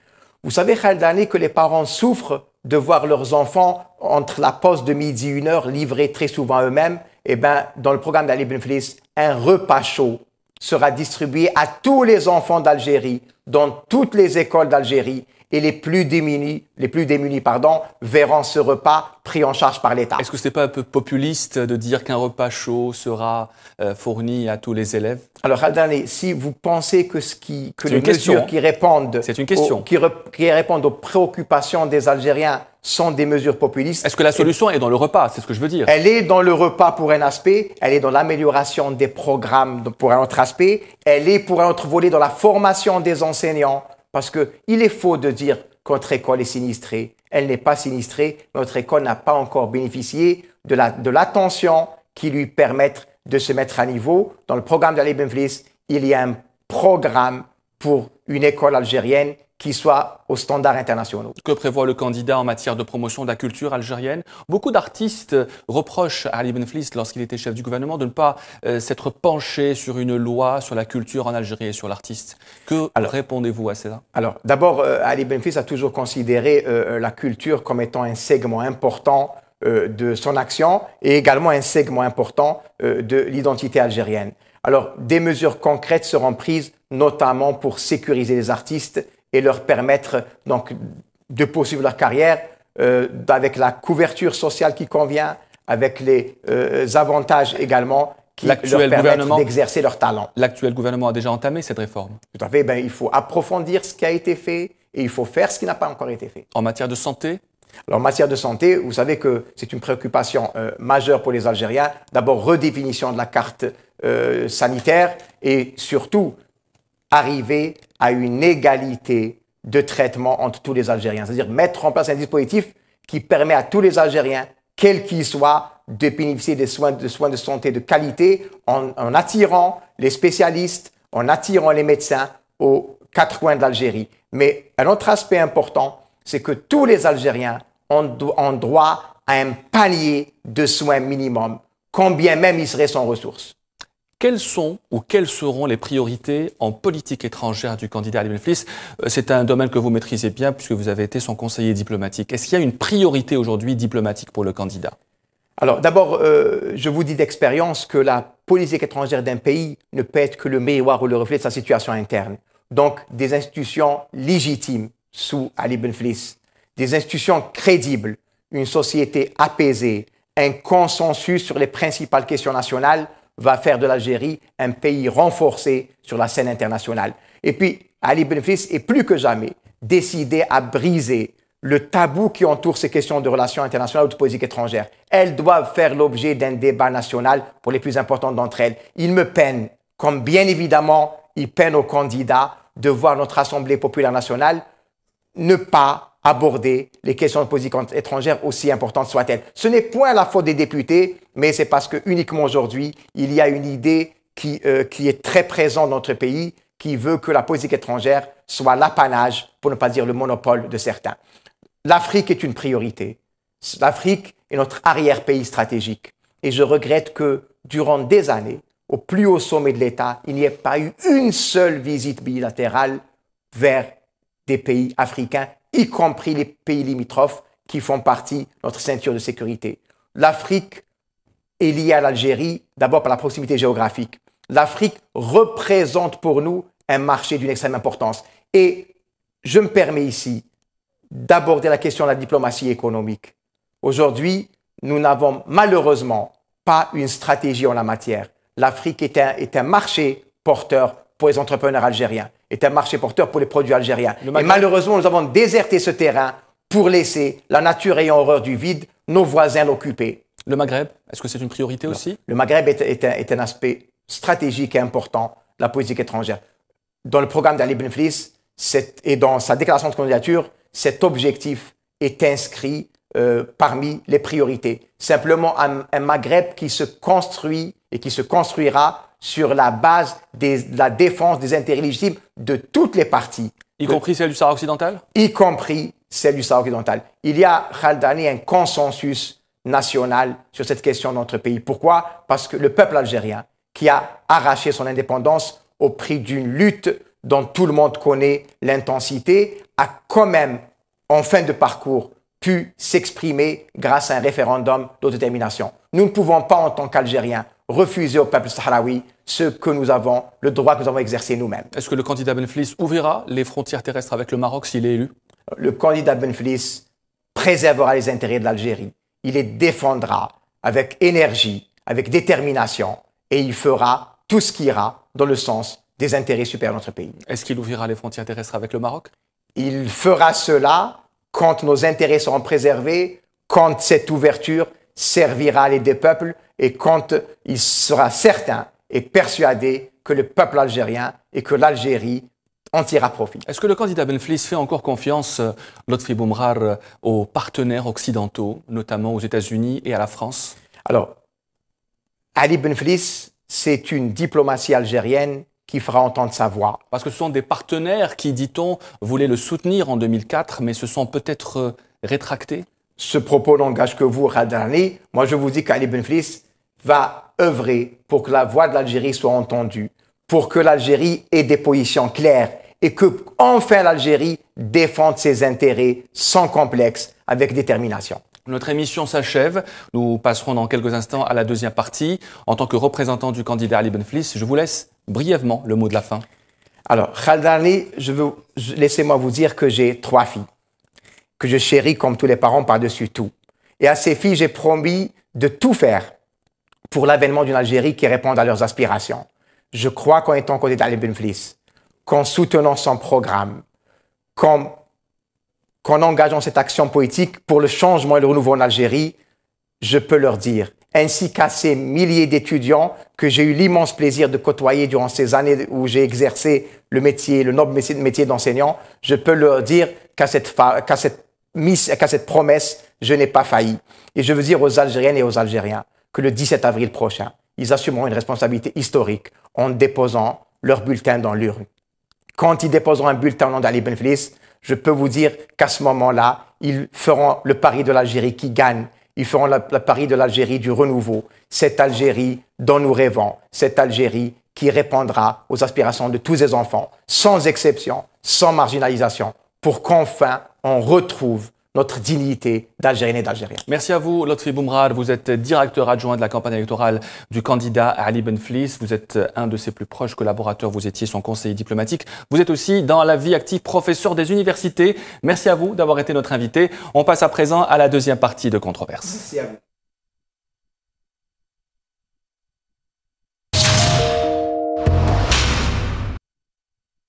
Vous savez, Khaled Darani, que les parents souffrent de voir leurs enfants, entre la pause de midi et 1h, livrés très souvent à eux-mêmes. Eh bien, dans le programme d'Ali Benflis, un repas chaud sera distribué à tous les enfants d'Algérie, dans toutes les écoles d'Algérie, et les plus démunis, verront ce repas pris en charge par l'État. Est-ce que ce n'est pas un peu populiste de dire qu'un repas chaud sera fourni à tous les élèves? Alors, Khaled Darani, si vous pensez que les mesures qui répondent aux préoccupations des Algériens sont des mesures populistes... Est-ce que la solution est dans le repas? C'est ce que je veux dire. Elle est dans le repas pour un aspect, elle est dans l'amélioration des programmes pour un autre aspect, elle est pour un autre volet dans la formation des enseignants. Parce qu'il est faux de dire que notre école est sinistrée. Elle n'est pas sinistrée. Notre école n'a pas encore bénéficié de l'attention qui lui permette de se mettre à niveau. Dans le programme d'Ali Benflis, il y a un programme pour une école algérienne qui soit aux standards internationaux. Que prévoit le candidat en matière de promotion de la culture algérienne? Beaucoup d'artistes reprochent à Ali Benflis, lorsqu'il était chef du gouvernement, de ne pas s'être penché sur une loi sur la culture en Algérie et sur l'artiste. Que répondez-vous à cela? Alors, d'abord, Ali Benflis a toujours considéré la culture comme étant un segment important de son action et également un segment important de l'identité algérienne. Alors, des mesures concrètes seront prises, notamment pour sécuriser les artistes et leur permettre donc de poursuivre leur carrière avec la couverture sociale qui convient, avec les avantages également qui leur permettent d'exercer leur talent. L'actuel gouvernement a déjà entamé cette réforme. Tout à fait. Il faut approfondir ce qui a été fait et il faut faire ce qui n'a pas encore été fait. En matière de santé? Alors, en matière de santé, vous savez que c'est une préoccupation majeure pour les Algériens. D'abord, redéfinition de la carte sanitaire et surtout, arriver à une égalité de traitement entre tous les Algériens. C'est-à-dire mettre en place un dispositif qui permet à tous les Algériens, quels qu'ils soient, de bénéficier des soins de santé de qualité en attirant les spécialistes, en attirant les médecins aux 4 coins de l'Algérie. Mais un autre aspect important, c'est que tous les Algériens ont droit à un panier de soins minimum, combien même ils seraient sans ressources. Quelles sont ou quelles seront les priorités en politique étrangère du candidat Ali Benflis? C'est un domaine que vous maîtrisez bien puisque vous avez été son conseiller diplomatique. Est-ce qu'il y a une priorité aujourd'hui diplomatique pour le candidat? Alors d'abord, je vous dis d'expérience que la politique étrangère d'un pays ne peut être que le miroir ou le reflet de sa situation interne. Donc des institutions légitimes sous Ali Benflis, des institutions crédibles, une société apaisée, un consensus sur les principales questions nationales va faire de l'Algérie un pays renforcé sur la scène internationale. Et puis, Ali Benflis est plus que jamais décidé à briser le tabou qui entoure ces questions de relations internationales ou de politique étrangère. Elles doivent faire l'objet d'un débat national pour les plus importantes d'entre elles. Il me peine, comme bien évidemment il peine aux candidats, de voir notre Assemblée populaire nationale ne pas aborder les questions de politique étrangère, aussi importantes soient-elles. Ce n'est point la faute des députés, mais c'est parce que uniquement aujourd'hui, il y a une idée qui est très présente dans notre pays, qui veut que la politique étrangère soit l'apanage, pour ne pas dire le monopole de certains. L'Afrique est une priorité. L'Afrique est notre arrière-pays stratégique. Et je regrette que durant des années, au plus haut sommet de l'État, il n'y ait pas eu une seule visite bilatérale vers des pays africains, y compris les pays limitrophes qui font partie de notre ceinture de sécurité. L'Afrique est liée à l'Algérie, d'abord par la proximité géographique. L'Afrique représente pour nous un marché d'une extrême importance. Et je me permets ici d'aborder la question de la diplomatie économique. Aujourd'hui, nous n'avons malheureusement pas une stratégie en la matière. L'Afrique est un marché porteur pour les entrepreneurs algériens, est un marché porteur pour les produits algériens. Et malheureusement, nous avons déserté ce terrain pour laisser, la nature ayant horreur du vide, nos voisins l'occuper. Le Maghreb, est-ce que c'est une priorité aussi? Le Maghreb est un aspect stratégique et important de la politique étrangère. Dans le programme d'Ali Benflis et dans sa déclaration de candidature, cet objectif est inscrit parmi les priorités. Simplement un Maghreb qui se construit et qui se construira sur la base de la défense des intérêts légitimes de toutes les parties. Y compris celle du Sahara occidental? Y compris celle du Sahara occidental. Il y a, Khaldani, un consensus national sur cette question dans notre pays. Pourquoi? Parce que le peuple algérien, qui a arraché son indépendance au prix d'une lutte dont tout le monde connaît l'intensité, a quand même, en fin de parcours, pu s'exprimer grâce à un référendum d'autodétermination. Nous ne pouvons pas, en tant qu'Algériens, refuser au peuple sahraoui ce que nous avons, le droit que nous avons exercé nous-mêmes. Est-ce que le candidat Benflis ouvrira les frontières terrestres avec le Maroc s'il est élu? Le candidat Benflis préservera les intérêts de l'Algérie. Il les défendra avec énergie, avec détermination, et il fera tout ce qui ira dans le sens des intérêts supérieurs de notre pays. Est-ce qu'il ouvrira les frontières terrestres avec le Maroc? Il fera cela quand nos intérêts seront préservés, quand cette ouverture servira les deux peuples et quand il sera certain et persuadé que le peuple algérien et que l'Algérie en tirera profit. Est-ce que le candidat Benflis fait encore confiance, Lotfi Boumrar, aux partenaires occidentaux, notamment aux États-Unis et à la France? Alors, Ali Benflis, c'est une diplomatie algérienne qui fera entendre sa voix. Parce que ce sont des partenaires qui, dit-on, voulaient le soutenir en 2004, mais se sont peut-être rétractés? Ce propos n'engage que vous, Khaldani. Moi, je vous dis qu'Ali Benflis va œuvrer pour que la voix de l'Algérie soit entendue, pour que l'Algérie ait des positions claires et que, enfin, l'Algérie défende ses intérêts sans complexe, avec détermination. Notre émission s'achève. Nous passerons dans quelques instants à la deuxième partie. En tant que représentant du candidat Ali Benflis, je vous laisse brièvement le mot de la fin. Alors, Khaldani, laissez-moi vous dire que j'ai 3 filles, que je chéris comme tous les parents par-dessus tout. Et à ces filles, j'ai promis de tout faire pour l'avènement d'une Algérie qui réponde à leurs aspirations. Je crois qu'en étant candidat Ali Benflis, qu'en soutenant son programme, qu'en engageant cette action politique pour le changement et le renouveau en Algérie, je peux leur dire, ainsi qu'à ces milliers d'étudiants que j'ai eu l'immense plaisir de côtoyer durant ces années où j'ai exercé le noble métier d'enseignant, je peux leur dire qu'à cette promesse, je n'ai pas failli. Et je veux dire aux Algériennes et aux Algériens que le 17 avril prochain, ils assumeront une responsabilité historique en déposant leur bulletin dans l'urne. Quand ils déposeront un bulletin au nom d'Ali Benflis, je peux vous dire qu'à ce moment-là, ils feront le pari de l'Algérie qui gagne. Ils feront le pari de l'Algérie du renouveau. Cette Algérie dont nous rêvons. Cette Algérie qui répondra aux aspirations de tous les enfants, sans exception, sans marginalisation, pour qu'enfin on retrouve notre dignité d'Algérienne et d'Algérien. Merci à vous, Lotfi Boumrar. Vous êtes directeur adjoint de la campagne électorale du candidat Ali Benflis. Vous êtes un de ses plus proches collaborateurs. Vous étiez son conseiller diplomatique. Vous êtes aussi dans la vie active professeur des universités. Merci à vous d'avoir été notre invité. On passe à présent à la deuxième partie de Controverse. Merci à vous.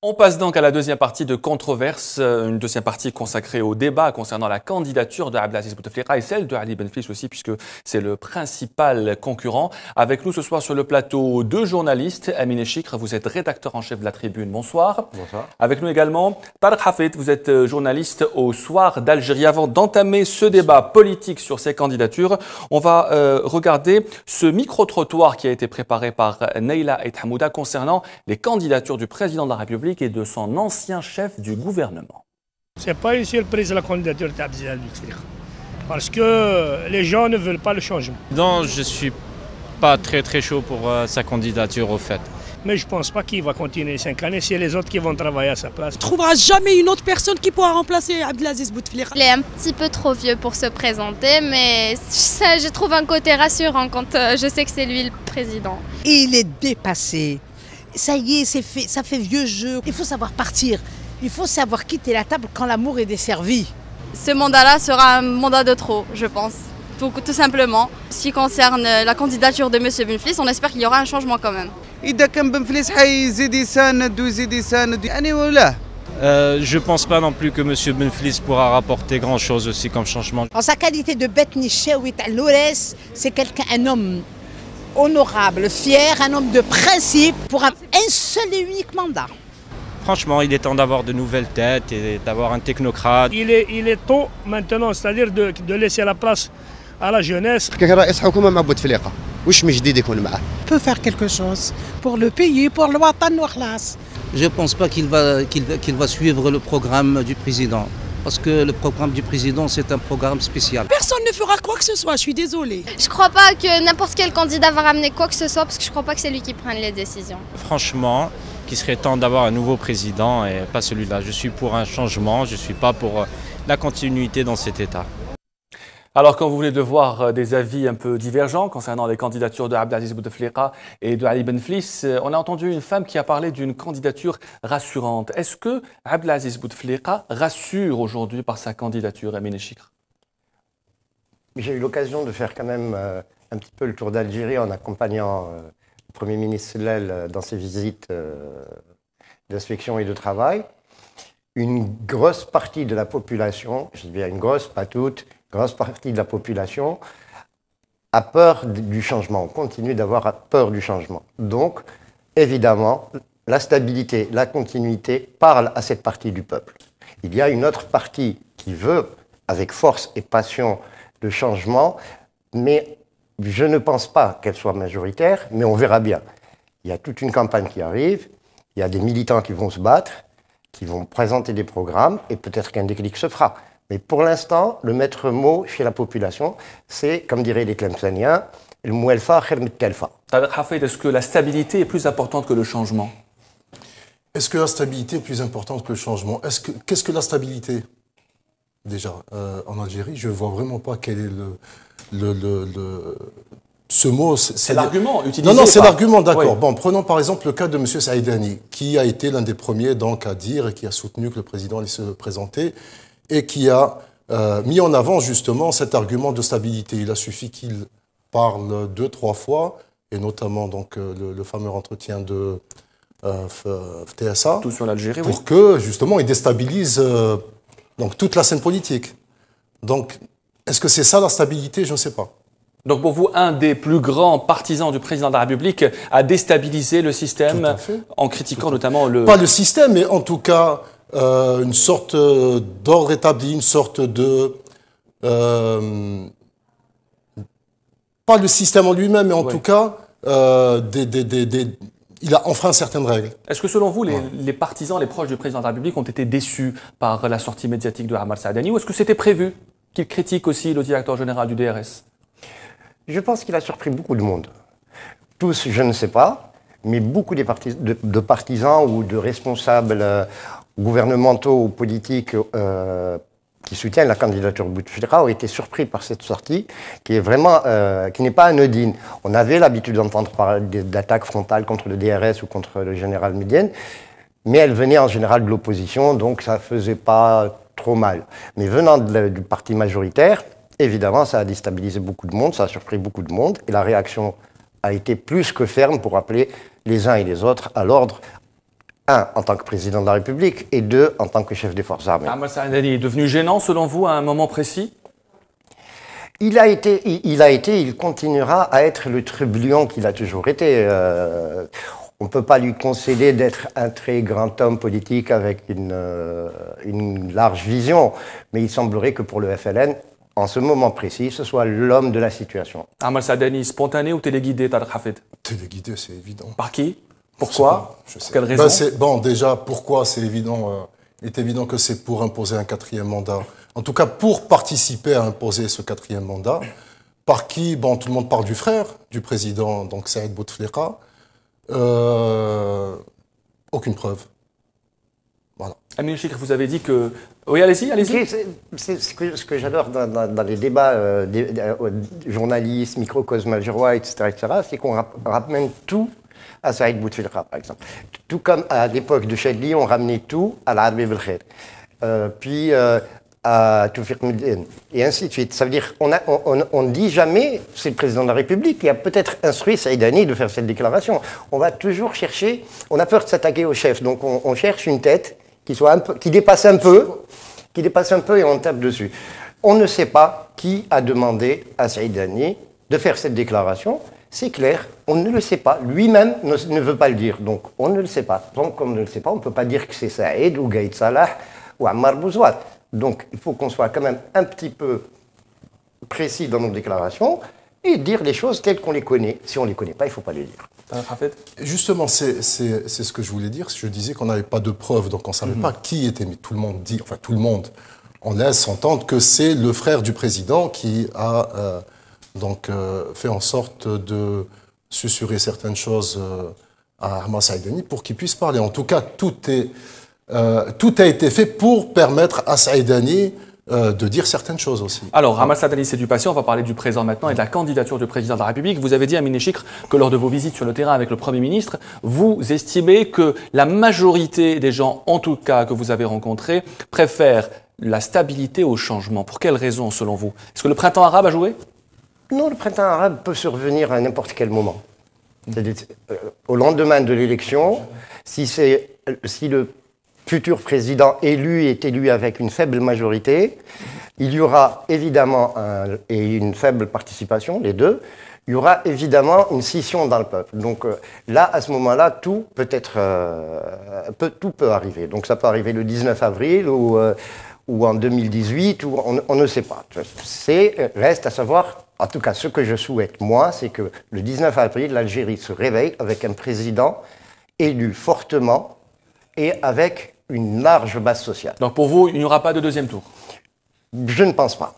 On passe donc à la deuxième partie de controverse, une deuxième partie consacrée au débat concernant la candidature de Abdelaziz Bouteflika et celle de Ali Benflis aussi, puisque c'est le principal concurrent. Avec nous ce soir sur le plateau, deux journalistes. Amine Chikr, vous êtes rédacteur en chef de la Tribune. Bonsoir. Bonsoir. Avec nous également Tarek Hafid, vous êtes journaliste au Soir d'Algérie. Avant d'entamer ce débat politique sur ces candidatures, on va regarder ce micro-trottoir qui a été préparé par Neila et Hamouda concernant les candidatures du président de la République et de son ancien chef du gouvernement. Ce n'est pas une surprise la candidature d'Abdelaziz Bouteflika, parce que les gens ne veulent pas le changement. Non, je ne suis pas très chaud pour sa candidature au fait. Mais je ne pense pas qu'il va continuer 5 années, c'est les autres qui vont travailler à sa place. Il ne trouvera jamais une autre personne qui pourra remplacer Abdelaziz Bouteflika. Il est un petit peu trop vieux pour se présenter, mais ça, je trouve un côté rassurant quand je sais que c'est lui le président. Il est dépassé. Ça y est, ça fait vieux jeu. Il faut savoir partir. Il faut savoir quitter la table quand l'amour est desservi. Ce mandat-là sera un mandat de trop, je pense. Donc, tout simplement. Ce qui concerne la candidature de M. Benflis, on espère qu'il y aura un changement quand même. Je ne pense pas non plus que M. Benflis pourra rapporter grand-chose aussi comme changement. En sa qualité de bête nichewit al-Loures, c'est un homme honorable, fier, un homme de principe pour un seul et unique mandat. Franchement, il est temps d'avoir de nouvelles têtes et d'avoir un technocrate. Il est temps maintenant, c'est-à-dire de laisser la place à la jeunesse. Peut faire quelque chose pour le pays, pour le Watan Wakhlas. Je ne pense pas qu'il va suivre le programme du président. Parce que le programme du président, c'est un programme spécial. Personne ne fera quoi que ce soit, je suis désolée. Je ne crois pas que n'importe quel candidat va ramener quoi que ce soit, parce que je ne crois pas que c'est lui qui prenne les décisions. Franchement, qu'il serait temps d'avoir un nouveau président et pas celui-là. Je suis pour un changement, je ne suis pas pour la continuité dans cet état. Alors, quand vous voulez de voir des avis un peu divergents concernant les candidatures de Abdelaziz Bouteflika et de Ali Benflis, on a entendu une femme qui a parlé d'une candidature rassurante. Est-ce que Abdelaziz Bouteflika rassure aujourd'hui par sa candidature, Amine Chikr? J'ai eu l'occasion de faire quand même un petit peu le tour d'Algérie en accompagnant le Premier ministre Sellel dans ses visites d'inspection et de travail. Une grosse partie de la population, je dis bien une grosse, pas toute, grosse partie de la population a peur du changement, continue d'avoir peur du changement. Donc, évidemment, la stabilité, la continuité parlent à cette partie du peuple. Il y a une autre partie qui veut, avec force et passion, le changement, mais je ne pense pas qu'elle soit majoritaire, mais on verra bien. Il y a toute une campagne qui arrive, il y a des militants qui vont se battre, qui vont présenter des programmes, et peut-être qu'un déclic se fera. Mais pour l'instant, le maître mot chez la population, c'est, comme diraient les Tlemceniens, le mouelfa khair min telfa. Est-ce que la stabilité est plus importante que le changement? Est-ce que la stabilité est plus importante que le changement? Qu'est-ce que la stabilité? Déjà, en Algérie, je ne vois vraiment pas quel est ce mot. C'est l'argument utilisé. Non, c'est l'argument, d'accord. Oui. Bon, prenons par exemple le cas de M. Saïdani, qui a été l'un des premiers donc, à dire et qui a soutenu que le président allait se présenter, et qui a mis en avant justement cet argument de stabilité. Il a suffi qu'il parle 2-3 fois, et notamment donc, le fameux entretien de TSA, tout sur l'Algérie, pour que justement il déstabilise donc, toute la scène politique. Donc, est-ce que c'est ça la stabilité? Je ne sais pas. Donc pour vous, un des plus grands partisans du président de la République a déstabilisé le système en critiquant notamment le... Pas le système, mais en tout cas... une sorte d'ordre établi, une sorte de... pas le système en lui-même, mais en tout cas, il a enfreint certaines règles. Est-ce que selon vous, les partisans, les proches du président de la République ont été déçus par la sortie médiatique de Amar Saadani, ou est-ce que c'était prévu qu'il critique aussi le directeur général du DRS? Je pense qu'il a surpris beaucoup de monde. Tous, je ne sais pas, mais beaucoup de partisans ou de responsables gouvernementaux ou politiques qui soutiennent la candidature de Bouteflika ont été surpris par cette sortie qui est vraiment, qui n'est pas anodine. On avait l'habitude d'entendre parler d'attaques frontales contre le DRS ou contre le général Médienne, mais elle venait en général de l'opposition, donc ça faisait pas trop mal. Mais venant du parti majoritaire, évidemment, ça a déstabilisé beaucoup de monde, ça a surpris beaucoup de monde, et la réaction a été plus que ferme pour appeler les uns et les autres à l'ordre, un, en tant que président de la République, et deux, en tant que chef des forces armées. Ahmed Saadani est devenu gênant, selon vous, à un moment précis? Il continuera à être le trublion qu'il a toujours été. On ne peut pas lui concéder d'être un très grand homme politique avec une large vision, mais il semblerait que pour le FLN, en ce moment précis, ce soit l'homme de la situation. Ahmed Saadani, spontané ou téléguidé, Tariq Hafid? Téléguidé, c'est évident. Par qui? Pourquoi? Je sais pas. Pour quelle raison? Bon, déjà, pourquoi? C'est évident. Il est évident que c'est pour imposer un 4e mandat. En tout cas, pour participer à imposer ce 4e mandat. Par qui? Bon, tout le monde parle du frère du président, donc Saïd Bouteflika. Aucune preuve. Voilà. Amine Chikr, vous avez dit que... Oui, allez-y, allez-y. C'est ce que j'adore dans les débats journalistes, microcosme algérois, etc., c'est qu'on ramène tout à Saïd Bouteflika, par exemple. Tout comme à l'époque de Chadli, on ramenait tout à l'Arabie Belkhair. Puis à Toufiq Mdine, et ainsi de suite. Ça veut dire qu'on ne dit jamais, c'est le président de la République qui a peut-être instruit Saïdani de faire cette déclaration. On va toujours chercher, on a peur de s'attaquer au chef, donc on cherche une tête qui dépasse un peu et on tape dessus. On ne sait pas qui a demandé à Saïdani de faire cette déclaration. C'est clair, on ne le sait pas. Lui-même ne veut pas le dire, donc on ne le sait pas. Donc on ne le sait pas, on ne peut pas dire que c'est Saïd ou Gaïd Salah ou Ammar Bouzouad. Donc il faut qu'on soit quand même un petit peu précis dans nos déclarations et dire les choses telles qu'on les connaît. Si on ne les connaît pas, il ne faut pas les dire. Justement, c'est ce que je voulais dire. Je disais qu'on n'avait pas de preuves, donc on ne savait pas qui était. Mais tout le monde dit, enfin tout le monde, on laisse entendre que c'est le frère du président qui a fait en sorte de susurrer certaines choses à Ahmed Saïdani pour qu'il puisse parler. En tout cas, tout a été fait pour permettre à Saïdani de dire certaines choses aussi. Alors, Ahmed Saadani, c'est du passé, on va parler du présent maintenant et de la candidature du président de la République. Vous avez dit, Amine Chikr, que lors de vos visites sur le terrain avec le Premier ministre, vous estimez que la majorité des gens, en tout cas que vous avez rencontrés, préfèrent la stabilité au changement. Pour quelles raisons, selon vous? Est-ce que le printemps arabe a joué? Non, le printemps arabe peut survenir à n'importe quel moment. C'est-à-dire, au lendemain de l'élection, si le futur président élu est élu avec une faible majorité, il y aura évidemment et une faible participation, les deux, il y aura évidemment une scission dans le peuple. Donc là, à ce moment-là, tout peut arriver. Donc ça peut arriver le 19 avril ou en 2018, ou on ne sait pas. Reste à savoir, en tout cas ce que je souhaite, moi, c'est que le 19 avril, l'Algérie se réveille avec un président élu fortement et avec une large base sociale. Donc pour vous, il n'y aura pas de deuxième tour? Je ne pense pas.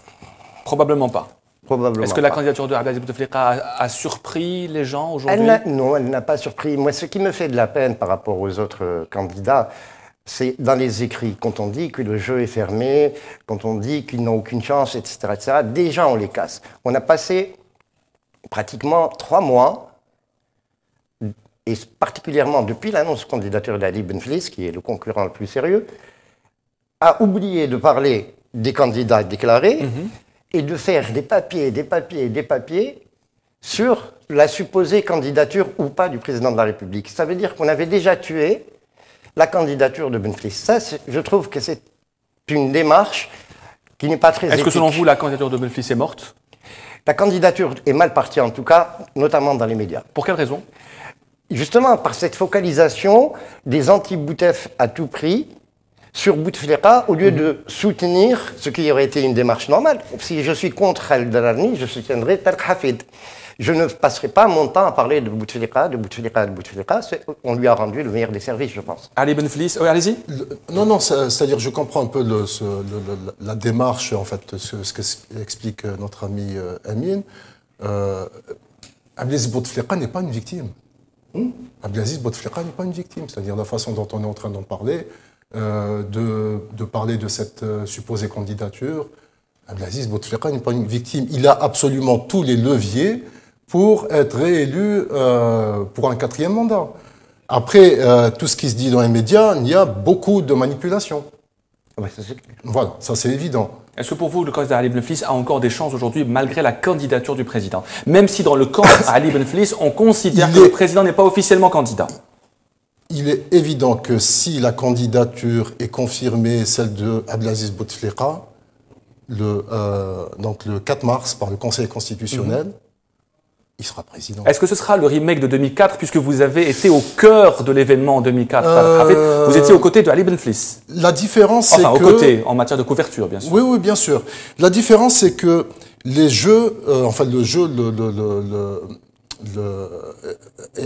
Probablement pas. Probablement. Est-ce que la candidature de Abdelaziz Bouteflika a surpris les gens aujourd'hui? Non, elle n'a pas surpris. Moi, ce qui me fait de la peine par rapport aux autres candidats, c'est dans les écrits, quand on dit que le jeu est fermé, quand on dit qu'ils n'ont aucune chance, etc., etc., déjà on les casse. On a passé pratiquement 3 mois, et particulièrement depuis l'annonce de candidature d'Ali Benflis, qui est le concurrent le plus sérieux, à oublier de parler des candidats déclarés et de faire des papiers sur la supposée candidature ou pas du président de la République. Ça veut dire qu'on avait déjà tué la candidature de Benflis. Ça, je trouve que c'est une démarche qui n'est pas très éthique. Est-ce que selon vous, la candidature de Benflis est morte? La candidature est mal partie en tout cas, notamment dans les médias. Pour quelle raison? Justement, par cette focalisation des anti-Boutef à tout prix sur Bouteflika, au lieu de soutenir ce qui aurait été une démarche normale. Si je suis contre Al-Darani, je soutiendrai Tariq Hafid. Je ne passerai pas mon temps à parler de Bouteflika. On lui a rendu le meilleur des services, je pense. Ali Benflis, oui, allez-y. Non, c'est-à-dire je comprends un peu la démarche, en fait, ce qu'explique notre ami Amine. Abdelaziz Bouteflika n'est pas une victime. Abdelaziz Bouteflika n'est pas une victime. C'est-à-dire la façon dont on est en train d'en parler, de parler de cette supposée candidature, Abdelaziz Bouteflika n'est pas une victime. Il a absolument tous les leviers pour être réélu pour un 4e mandat. Après, tout ce qui se dit dans les médias, il y a beaucoup de manipulation. Voilà, ça c'est évident. Est-ce que pour vous, le candidat Ali Benflis a encore des chances aujourd'hui, malgré la candidature du président? Même si dans le camp Ali Benflis, on considère que le président n'est pas officiellement candidat. il est évident que si la candidature est confirmée, celle de Abdelaziz Bouteflika, donc le 4 mars par le Conseil constitutionnel, il sera président. Est-ce que ce sera le remake de 2004, puisque vous avez été au cœur de l'événement en 2004 Vous étiez aux côtés de Ali Benflis. La différence, c'est que... Enfin, aux côtés, en matière de couverture, bien sûr. Oui, oui, bien sûr. La différence, c'est que les jeux,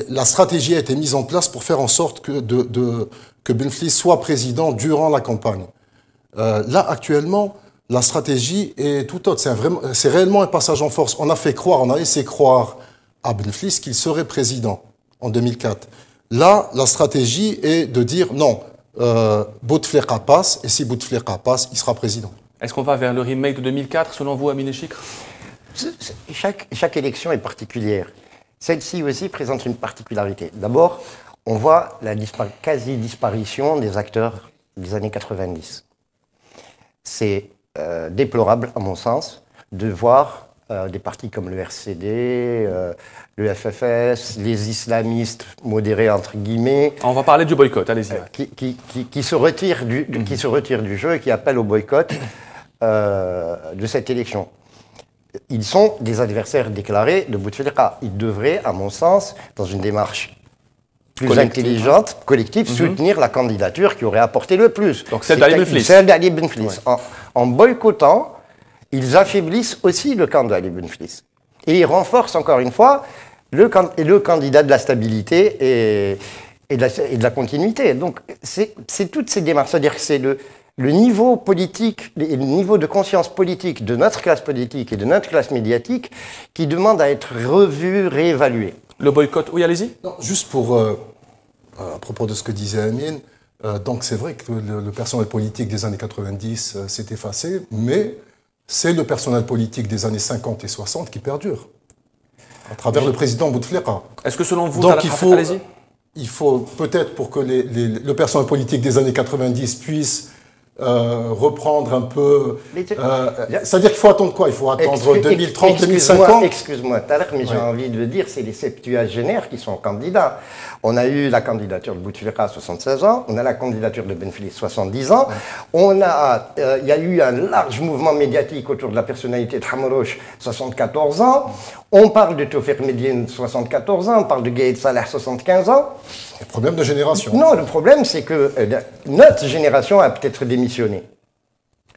la stratégie a été mise en place pour faire en sorte que Benflis soit président durant la campagne. Là, actuellement, la stratégie est tout autre. C'est réellement un passage en force. On a laissé croire à Benflis qu'il serait président en 2004. Là, la stratégie est de dire non, Bouteflika passe, et si Bouteflika passe, il sera président. Est-ce qu'on va vers le remake de 2004, selon vous, Amine Chikr? Chaque élection est particulière. Celle-ci aussi présente une particularité. D'abord, on voit la quasi-disparition des acteurs des années 90. C'est déplorable, à mon sens, de voir des partis comme le RCD, le FFS, les islamistes modérés, entre guillemets... On va parler du boycott, allez-y. Qui se retirent du jeu et qui appellent au boycott de cette élection. Ils sont des adversaires déclarés de Bouteflika. Ils devraient, à mon sens, dans une démarche plus intelligente, collective, soutenir la candidature qui aurait apporté le plus. Donc celle d'Ali Benflis. Celle d'Ali Benflis. Ouais. En boycottant, ils affaiblissent aussi le camp d'Ali Benflis. Et ils renforcent encore une fois le candidat de la stabilité et de la continuité. Donc c'est toutes ces démarches. C'est-à-dire que c'est le niveau politique, le niveau de conscience politique de notre classe politique et de notre classe médiatique qui demande à être revu, réévalué. Le boycott, oui, allez-y. Juste pour, à propos de ce que disait Amine, donc c'est vrai que le personnel politique des années 90 s'est effacé, mais c'est le personnel politique des années 50 et 60 qui perdure, à travers le président Bouteflika. Est-ce que selon vous, donc il faut peut-être pour que le personnel politique des années 90 puisse reprendre un peu... c'est-à-dire qu'il faut attendre quoi? Il faut attendre 2030, 2050? Excuse-moi, mais j'ai envie de dire, c'est les septuagénaires qui sont candidats. On a eu la candidature de Bouteflika à 76 ans, on a la candidature de Benflis 70 ans, il y a eu un large mouvement médiatique autour de la personnalité de Hamrouche 74 ans, on parle de Tawfiq Medine 74 ans, on parle de Gaïd Salah 75 ans. C'est un problème de génération. Non, le problème c'est que notre génération a peut-être démissionné.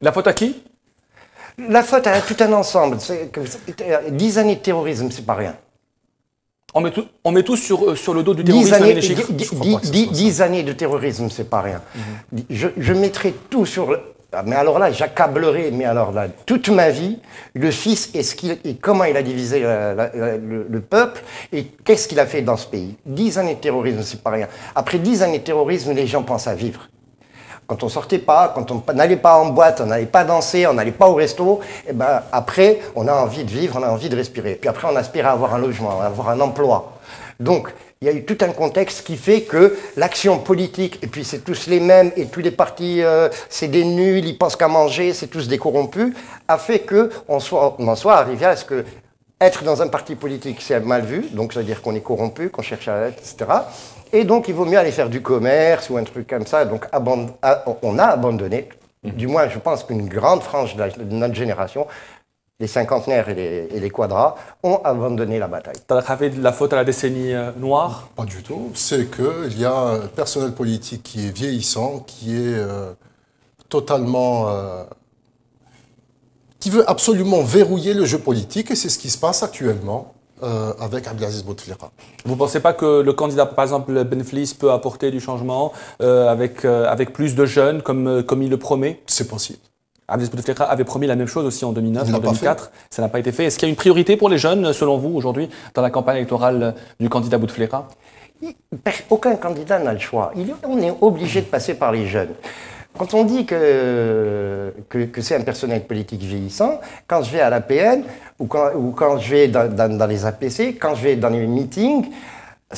La faute à qui? La faute à tout un ensemble. 10 années de terrorisme, c'est pas rien. On met tout sur le dos du terrorisme. 10 années de terrorisme, c'est pas rien. Je mettrai tout sur... Mais alors là, j'accablerai, toute ma vie, le fils et comment il a divisé le peuple et qu'est-ce qu'il a fait dans ce pays. 10 années de terrorisme, c'est pas rien. Après 10 années de terrorisme, les gens pensent à vivre. Quand on sortait pas, quand on n'allait pas en boîte, on n'allait pas danser, on n'allait pas au resto, et ben après, on a envie de vivre, on a envie de respirer. Puis après, on aspire à avoir un logement, à avoir un emploi. Donc, il y a eu tout un contexte qui fait que l'action politique, et puis c'est tous les mêmes, et tous les partis, c'est des nuls, ils pensent qu'à manger, c'est tous des corrompus, a fait qu'on en soit arrivé à ce que être dans un parti politique, c'est mal vu, donc ça veut dire qu'on est corrompu, qu'on cherche à être, etc. Et donc, il vaut mieux aller faire du commerce ou un truc comme ça. Donc, on a abandonné, du moins, je pense qu'une grande frange de notre génération, les cinquantenaires et les quadras, ont abandonné la bataille. Tu as fait de la faute à la décennie noire? Pas du tout. C'est qu'il y a un personnel politique qui est vieillissant, qui est totalement... qui veut absolument verrouiller le jeu politique, et c'est ce qui se passe actuellement avec Abdelaziz Bouteflika. Vous ne pensez pas que le candidat, par exemple, Benflis, peut apporter du changement avec plus de jeunes, comme il le promet? C'est possible. Abdelaziz Bouteflika avait promis la même chose aussi en 2009, en 2004. Ça n'a pas été fait. Est-ce qu'il y a une priorité pour les jeunes, selon vous, aujourd'hui, dans la campagne électorale du candidat Bouteflika? Aucun candidat n'a le choix. On est obligé de passer par les jeunes. Quand on dit que c'est un personnel politique vieillissant, quand je vais à l'APN ou quand je vais dans les APC, quand je vais dans les meetings,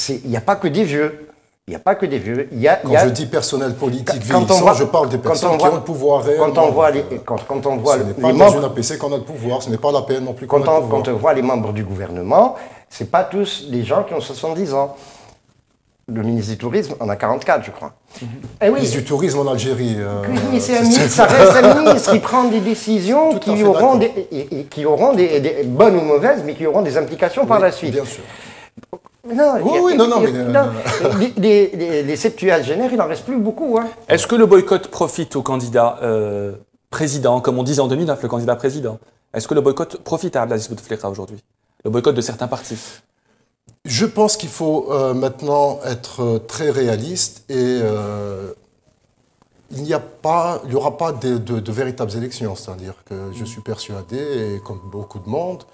il n'y a pas que des vieux. Il n'y a pas que des vieux. Quand je dis personnel politique vieillissant, je parle des personnes qui ont le pouvoir réel. Quand on voit ce n'est pas dans une APC qu'on a le pouvoir, ce n'est pas l'APN non plus qu'on a le pouvoir. Quand on voit les membres du gouvernement, ce n'est pas tous des gens qui ont 70 ans. Le ministre du Tourisme en a 44, je crois. Le ministre du Tourisme en Algérie. Oui, c'est un ministre, ça reste un ministre. Il prend des décisions qui auront des bonnes ou mauvaises, mais qui auront des implications par la suite. Bien sûr. Les septuagénaires, il n'en reste plus beaucoup. Hein. Est-ce que le boycott profite au candidat président, comme on disait en 2009, le candidat président? Est-ce que le boycott profite à Abdelaziz Bouteflika aujourd'hui? Le boycott de certains partis? Je pense qu'il faut maintenant être très réaliste et il n'y aura pas de véritables élections. C'est-à-dire que je suis persuadé, et comme beaucoup de monde,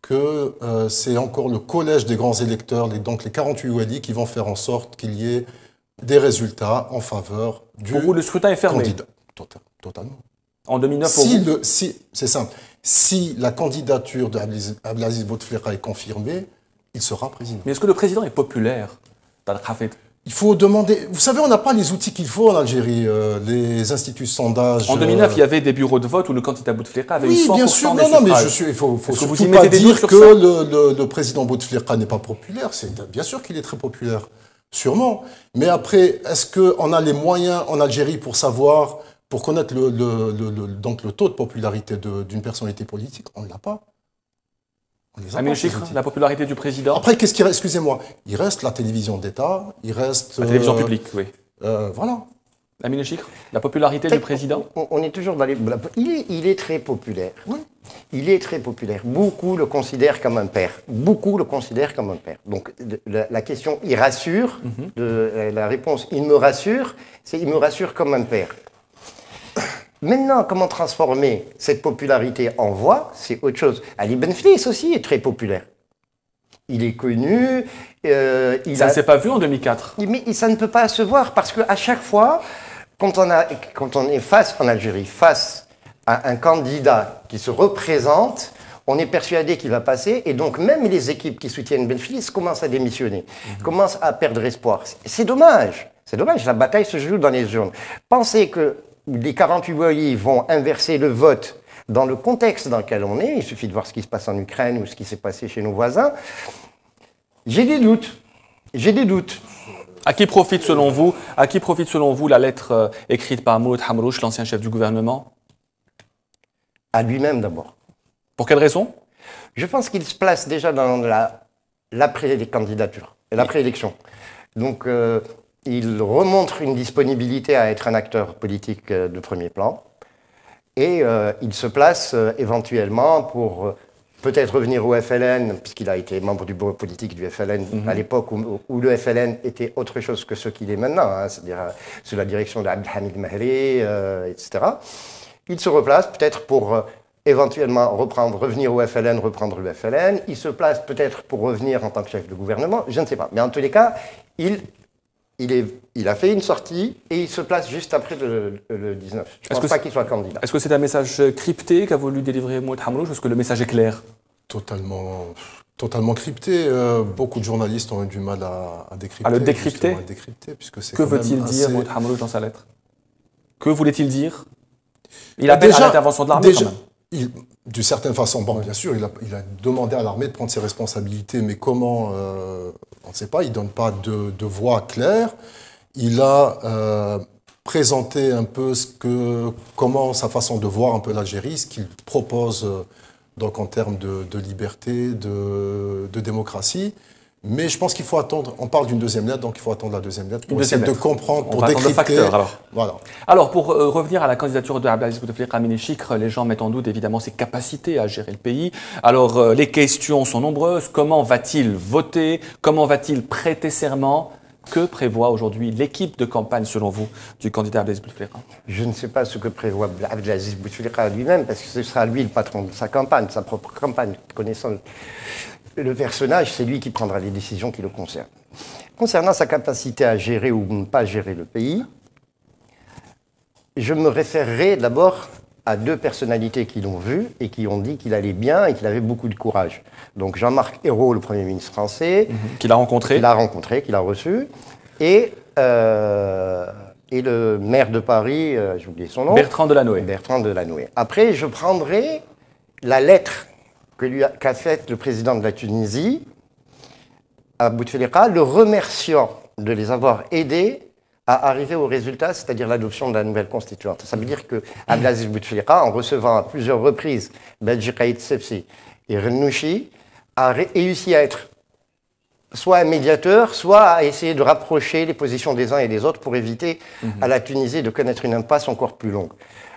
que c'est encore le collège des grands électeurs, donc les 48 wali, qui vont faire en sorte qu'il y ait des résultats en faveur du Pour vous, le scrutin est fermé? candidat. Totalement. En 2009, pour vous? C'est simple. Si la candidature d'Abdelaziz Bouteflika est confirmée, il sera président. Mais est-ce que le président est populaire? Il faut demander... Vous savez, on n'a pas les outils qu'il faut en Algérie, les instituts de sondage. En 2009, il y avait des bureaux de vote où le candidat Bouteflika avait eu 100% bien sûr. des Non, mais il faut surtout pas dire que le président Bouteflika n'est pas populaire. Bien sûr qu'il est très populaire, sûrement. Mais après, est-ce qu'on a les moyens en Algérie pour savoir, pour connaître donc le taux de popularité d'une personnalité politique? On ne l'a pas. Amine Chikr, la popularité du président. Après, qu'est-ce qui reste? Excusez-moi. Il reste la télévision d'État, il reste... La télévision publique, oui. Voilà. Amine Chikr, la popularité du président. On est toujours dans les... Il est très populaire. Oui. Il est très populaire. Beaucoup le considèrent comme un père. Beaucoup le considèrent comme un père. Donc, la question, il rassure. La réponse, il me rassure, c'est il me rassure comme un père. Maintenant, comment transformer cette popularité en voix, c'est autre chose. Ali Benflis aussi est très populaire. Il est connu. Ça ne s'est pas vu en 2004. Mais ça ne peut pas se voir parce qu'à chaque fois, quand on est face en Algérie, face à un candidat qui se représente, on est persuadé qu'il va passer. Et donc, même les équipes qui soutiennent Benflis commencent à démissionner, commencent à perdre espoir. C'est dommage. C'est dommage. La bataille se joue dans les urnes. Pensez que les 48 wali vont inverser le vote dans le contexte dans lequel on est. Il suffit de voir ce qui se passe en Ukraine ou ce qui s'est passé chez nos voisins. J'ai des doutes. J'ai des doutes. À qui profite selon vous la lettre écrite par Mouloud Hamrouche, l'ancien chef du gouvernement? À lui-même d'abord. Pour quelle raison? Je pense qu'il se place déjà dans l'après-candidature, l'après-élection. Donc, il remontre une disponibilité à être un acteur politique de premier plan et il se place éventuellement pour peut-être revenir au FLN, puisqu'il a été membre du bureau politique du FLN à l'époque où le FLN était autre chose que ce qu'il est maintenant, hein, c'est-à-dire sous la direction d'Abdelhamid Mahri, etc. Il se replace peut-être pour éventuellement revenir au FLN, reprendre le FLN. Il se place peut-être pour revenir en tant que chef de gouvernement, je ne sais pas. Mais en tous les cas, il a fait une sortie et il se place juste après le 19. Je ne pense pas qu'il soit candidat. Est-ce que c'est un message crypté qu'a voulu délivrer Mouloud Hamrouche ou est-ce que le message est clair? Totalement crypté. Beaucoup de journalistes ont eu du mal à décrypter. À le décrypter? Puisque que veut-il dire Mouloud Hamrouche dans sa lettre? Que voulait-il dire? Il appelle à l'intervention de l'armée quand même. D'une certaine façon, bien sûr, il a demandé à l'armée de prendre ses responsabilités, mais comment, on ne sait pas, il ne donne pas de voix claire. Il a présenté un peu comment sa façon de voir un peu l'Algérie, ce qu'il propose donc en termes de liberté, de démocratie. Mais je pense qu'il faut attendre, on parle d'une deuxième lettre, donc il faut attendre la deuxième lettre pour essayer de comprendre, pour décrypter. Voilà. Alors, pour revenir à la candidature de Abdelaziz Bouteflika Amine Chikr, les gens mettent en doute évidemment ses capacités à gérer le pays. Alors, les questions sont nombreuses. Comment va-t-il voter? Comment va-t-il prêter serment? Que prévoit aujourd'hui l'équipe de campagne, selon vous, du candidat Abdelaziz Bouteflika? Je ne sais pas ce que prévoit Abdelaziz Bouteflika lui-même, parce que ce sera lui le patron de sa campagne, sa propre campagne, connaissant le personnage, c'est lui qui prendra les décisions qui le concernent. Concernant sa capacité à gérer ou ne pas gérer le pays, je me référerai d'abord à deux personnalités qui l'ont vu et qui ont dit qu'il allait bien et qu'il avait beaucoup de courage. Donc Jean-Marc Ayrault, le Premier ministre français, qu'il a rencontré, qu'il a reçu, et le maire de Paris, j'ai oublié son nom. Bertrand Delanoë. Bertrand Delanoë. Après, je prendrai la lettre qu'a faite le président de la Tunisie à Bouteflika, le remerciant de les avoir aidés à arriver au résultat, c'est-à-dire l'adoption de la nouvelle constituante. Ça veut dire que Abdelaziz Bouteflika, en recevant à plusieurs reprises Beji Caïd Sebsi et Renouchi, a réussi à être soit un médiateur, soit à essayer de rapprocher les positions des uns et des autres pour éviter à la Tunisie de connaître une impasse encore plus longue.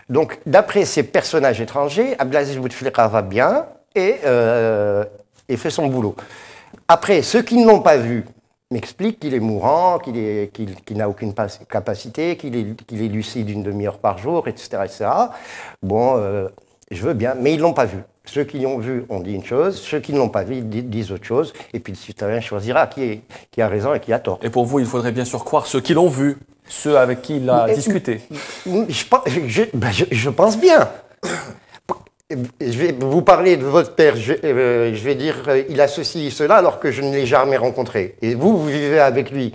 Donc, d'après ces personnages étrangers, Abdelaziz Bouteflika va bien et fait son boulot. Après, ceux qui ne l'ont pas vu m'expliquent qu'il est mourant, qu'il n'a aucune capacité, qu'il est lucide une demi-heure par jour, etc. etc. Bon, je veux bien, mais ils ne l'ont pas vu. Ceux qui l'ont vu ont dit une chose, ceux qui ne l'ont pas vu disent autre chose, et puis le citoyen choisira qui a raison et qui a tort. Et pour vous, il faudrait bien sûr croire ceux qui l'ont vu, ceux avec qui il a discuté. Je pense bien. Je vais vous parler de votre père, je vais dire il a ceci et cela alors que je ne l'ai jamais rencontré. Et vous vivez avec lui.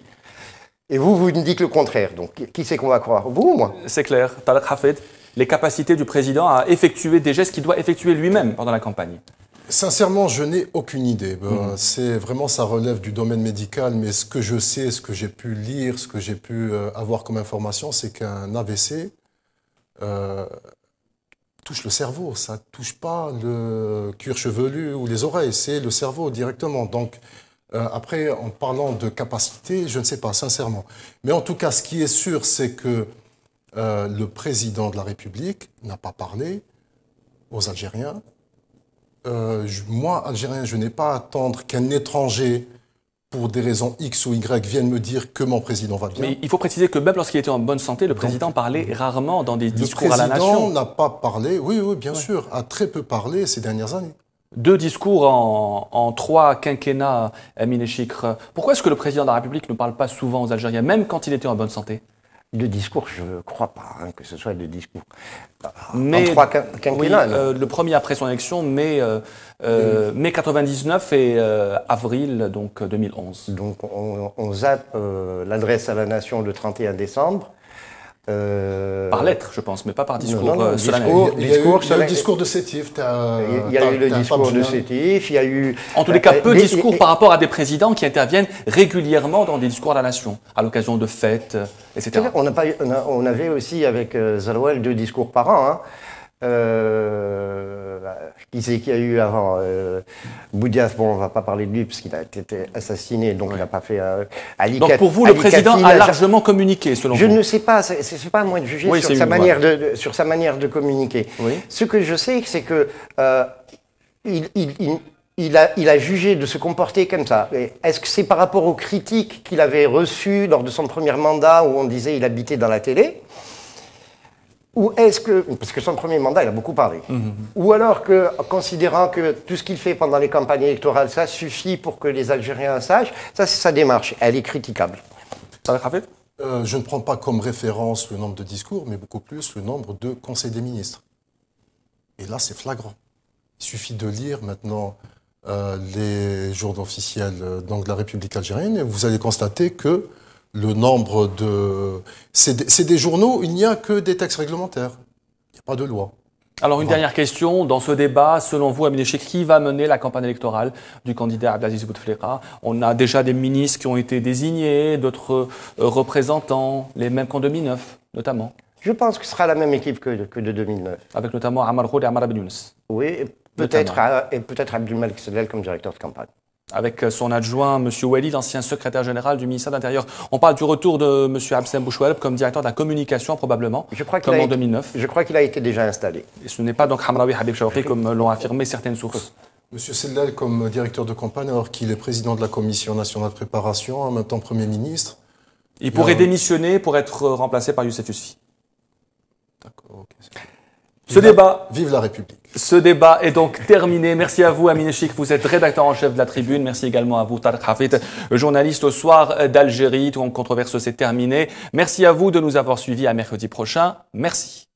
Et vous me dites le contraire. Donc qui c'est qu'on va croire, vous ou moi? C'est clair. Tariq Hafid, les capacités du président à effectuer des gestes qu'il doit effectuer lui-même pendant la campagne. Sincèrement, je n'ai aucune idée. C'est vraiment, ça relève du domaine médical, mais ce que je sais, ce que j'ai pu lire, ce que j'ai pu avoir comme information, c'est qu'un AVC touche le cerveau, ça ne touche pas le cuir chevelu ou les oreilles, c'est le cerveau directement. Donc, après, en parlant de capacité, je ne sais pas, sincèrement. Mais en tout cas, ce qui est sûr, c'est que le président de la République n'a pas parlé aux Algériens. Moi, Algérien, je n'ai pas à attendre qu'un étranger, pour des raisons X ou Y, vienne me dire que mon président va bien. Mais il faut préciser que même lorsqu'il était en bonne santé, le président parlait rarement dans des discours à la nation. Le président n'a pas parlé, oui, bien sûr, a très peu parlé ces dernières années. 2 discours en 3 quinquennats, Amine Chikr. Pourquoi est-ce que le président de la République ne parle pas souvent aux Algériens, même quand il était en bonne santé? De discours, je ne crois pas que ce soit de discours. Mais, en 3 quinquennats. Oui, le premier après son élection, mai 99 et avril donc 2011. Donc on zappe l'adresse à la nation le 31 décembre. Par lettre, je pense, mais pas par discours solennel. Il y a eu le discours de Sétif. Il y a eu le discours de Sétif, il y a eu... En tous les cas, peu de discours par rapport à des présidents qui interviennent régulièrement dans des discours à la nation, à l'occasion de fêtes, etc. On avait aussi avec Zalouel 2 discours par an. Hein. Qui c'est qu'il y a eu avant Boudiaf, bon, on ne va pas parler de lui parce qu'il a été assassiné, donc il n'a pas fait... donc pour vous, le président a largement communiqué, selon vous? Je ne sais pas, ce n'est pas à moi de juger sur sa manière de communiquer. Oui. Ce que je sais, c'est que il a jugé de se comporter comme ça. Est-ce que c'est par rapport aux critiques qu'il avait reçues lors de son premier mandat où on disait qu'il habitait dans la télé? Ou est-ce que, parce que son premier mandat, il a beaucoup parlé, ou alors que, considérant que tout ce qu'il fait pendant les campagnes électorales, ça suffit pour que les Algériens sachent, ça c'est sa démarche, elle est critiquable. Je ne prends pas comme référence le nombre de discours, mais beaucoup plus le nombre de conseils des ministres. Et là, c'est flagrant. Il suffit de lire maintenant les journaux officiels de la République algérienne et vous allez constater que le nombre de... C'est des journaux où il n'y a que des textes réglementaires. Il n'y a pas de loi. Alors, une dernière question. Dans ce débat, selon vous, Amine Chikr, qui va mener la campagne électorale du candidat Abdelaziz Bouteflika? On a déjà des ministres qui ont été désignés, d'autres représentants, les mêmes qu'en 2009, notamment. Je pense que ce sera la même équipe que de 2009. Avec notamment Amar Khoud et Amar Ben Younes. Oui, peut-être Abdelmalek Sedlel comme directeur de campagne. Avec son adjoint, M. Walid, ancien secrétaire général du ministère de l'Intérieur. On parle du retour de M. Abdeslam Bouchoualeb comme directeur de la communication, probablement, comme en 2009. Je crois qu'il a été déjà installé. Et ce n'est pas donc Hamraoui Habib Chawki, comme l'ont affirmé certaines sources. M. Sedlel comme directeur de campagne, alors qu'il est président de la Commission nationale de préparation, en même temps Premier ministre. Il pourrait démissionner pour être remplacé par Youssef Yousfi. D'accord, ok. Vive la République. Ce débat est donc terminé. Merci à vous, Amine Chikr. Vous êtes rédacteur en chef de la Tribune. Merci également à vous, Tariq Hafid, journaliste au Soir d'Algérie. Tout en controverse, c'est terminé. Merci à vous de nous avoir suivis. À mercredi prochain. Merci.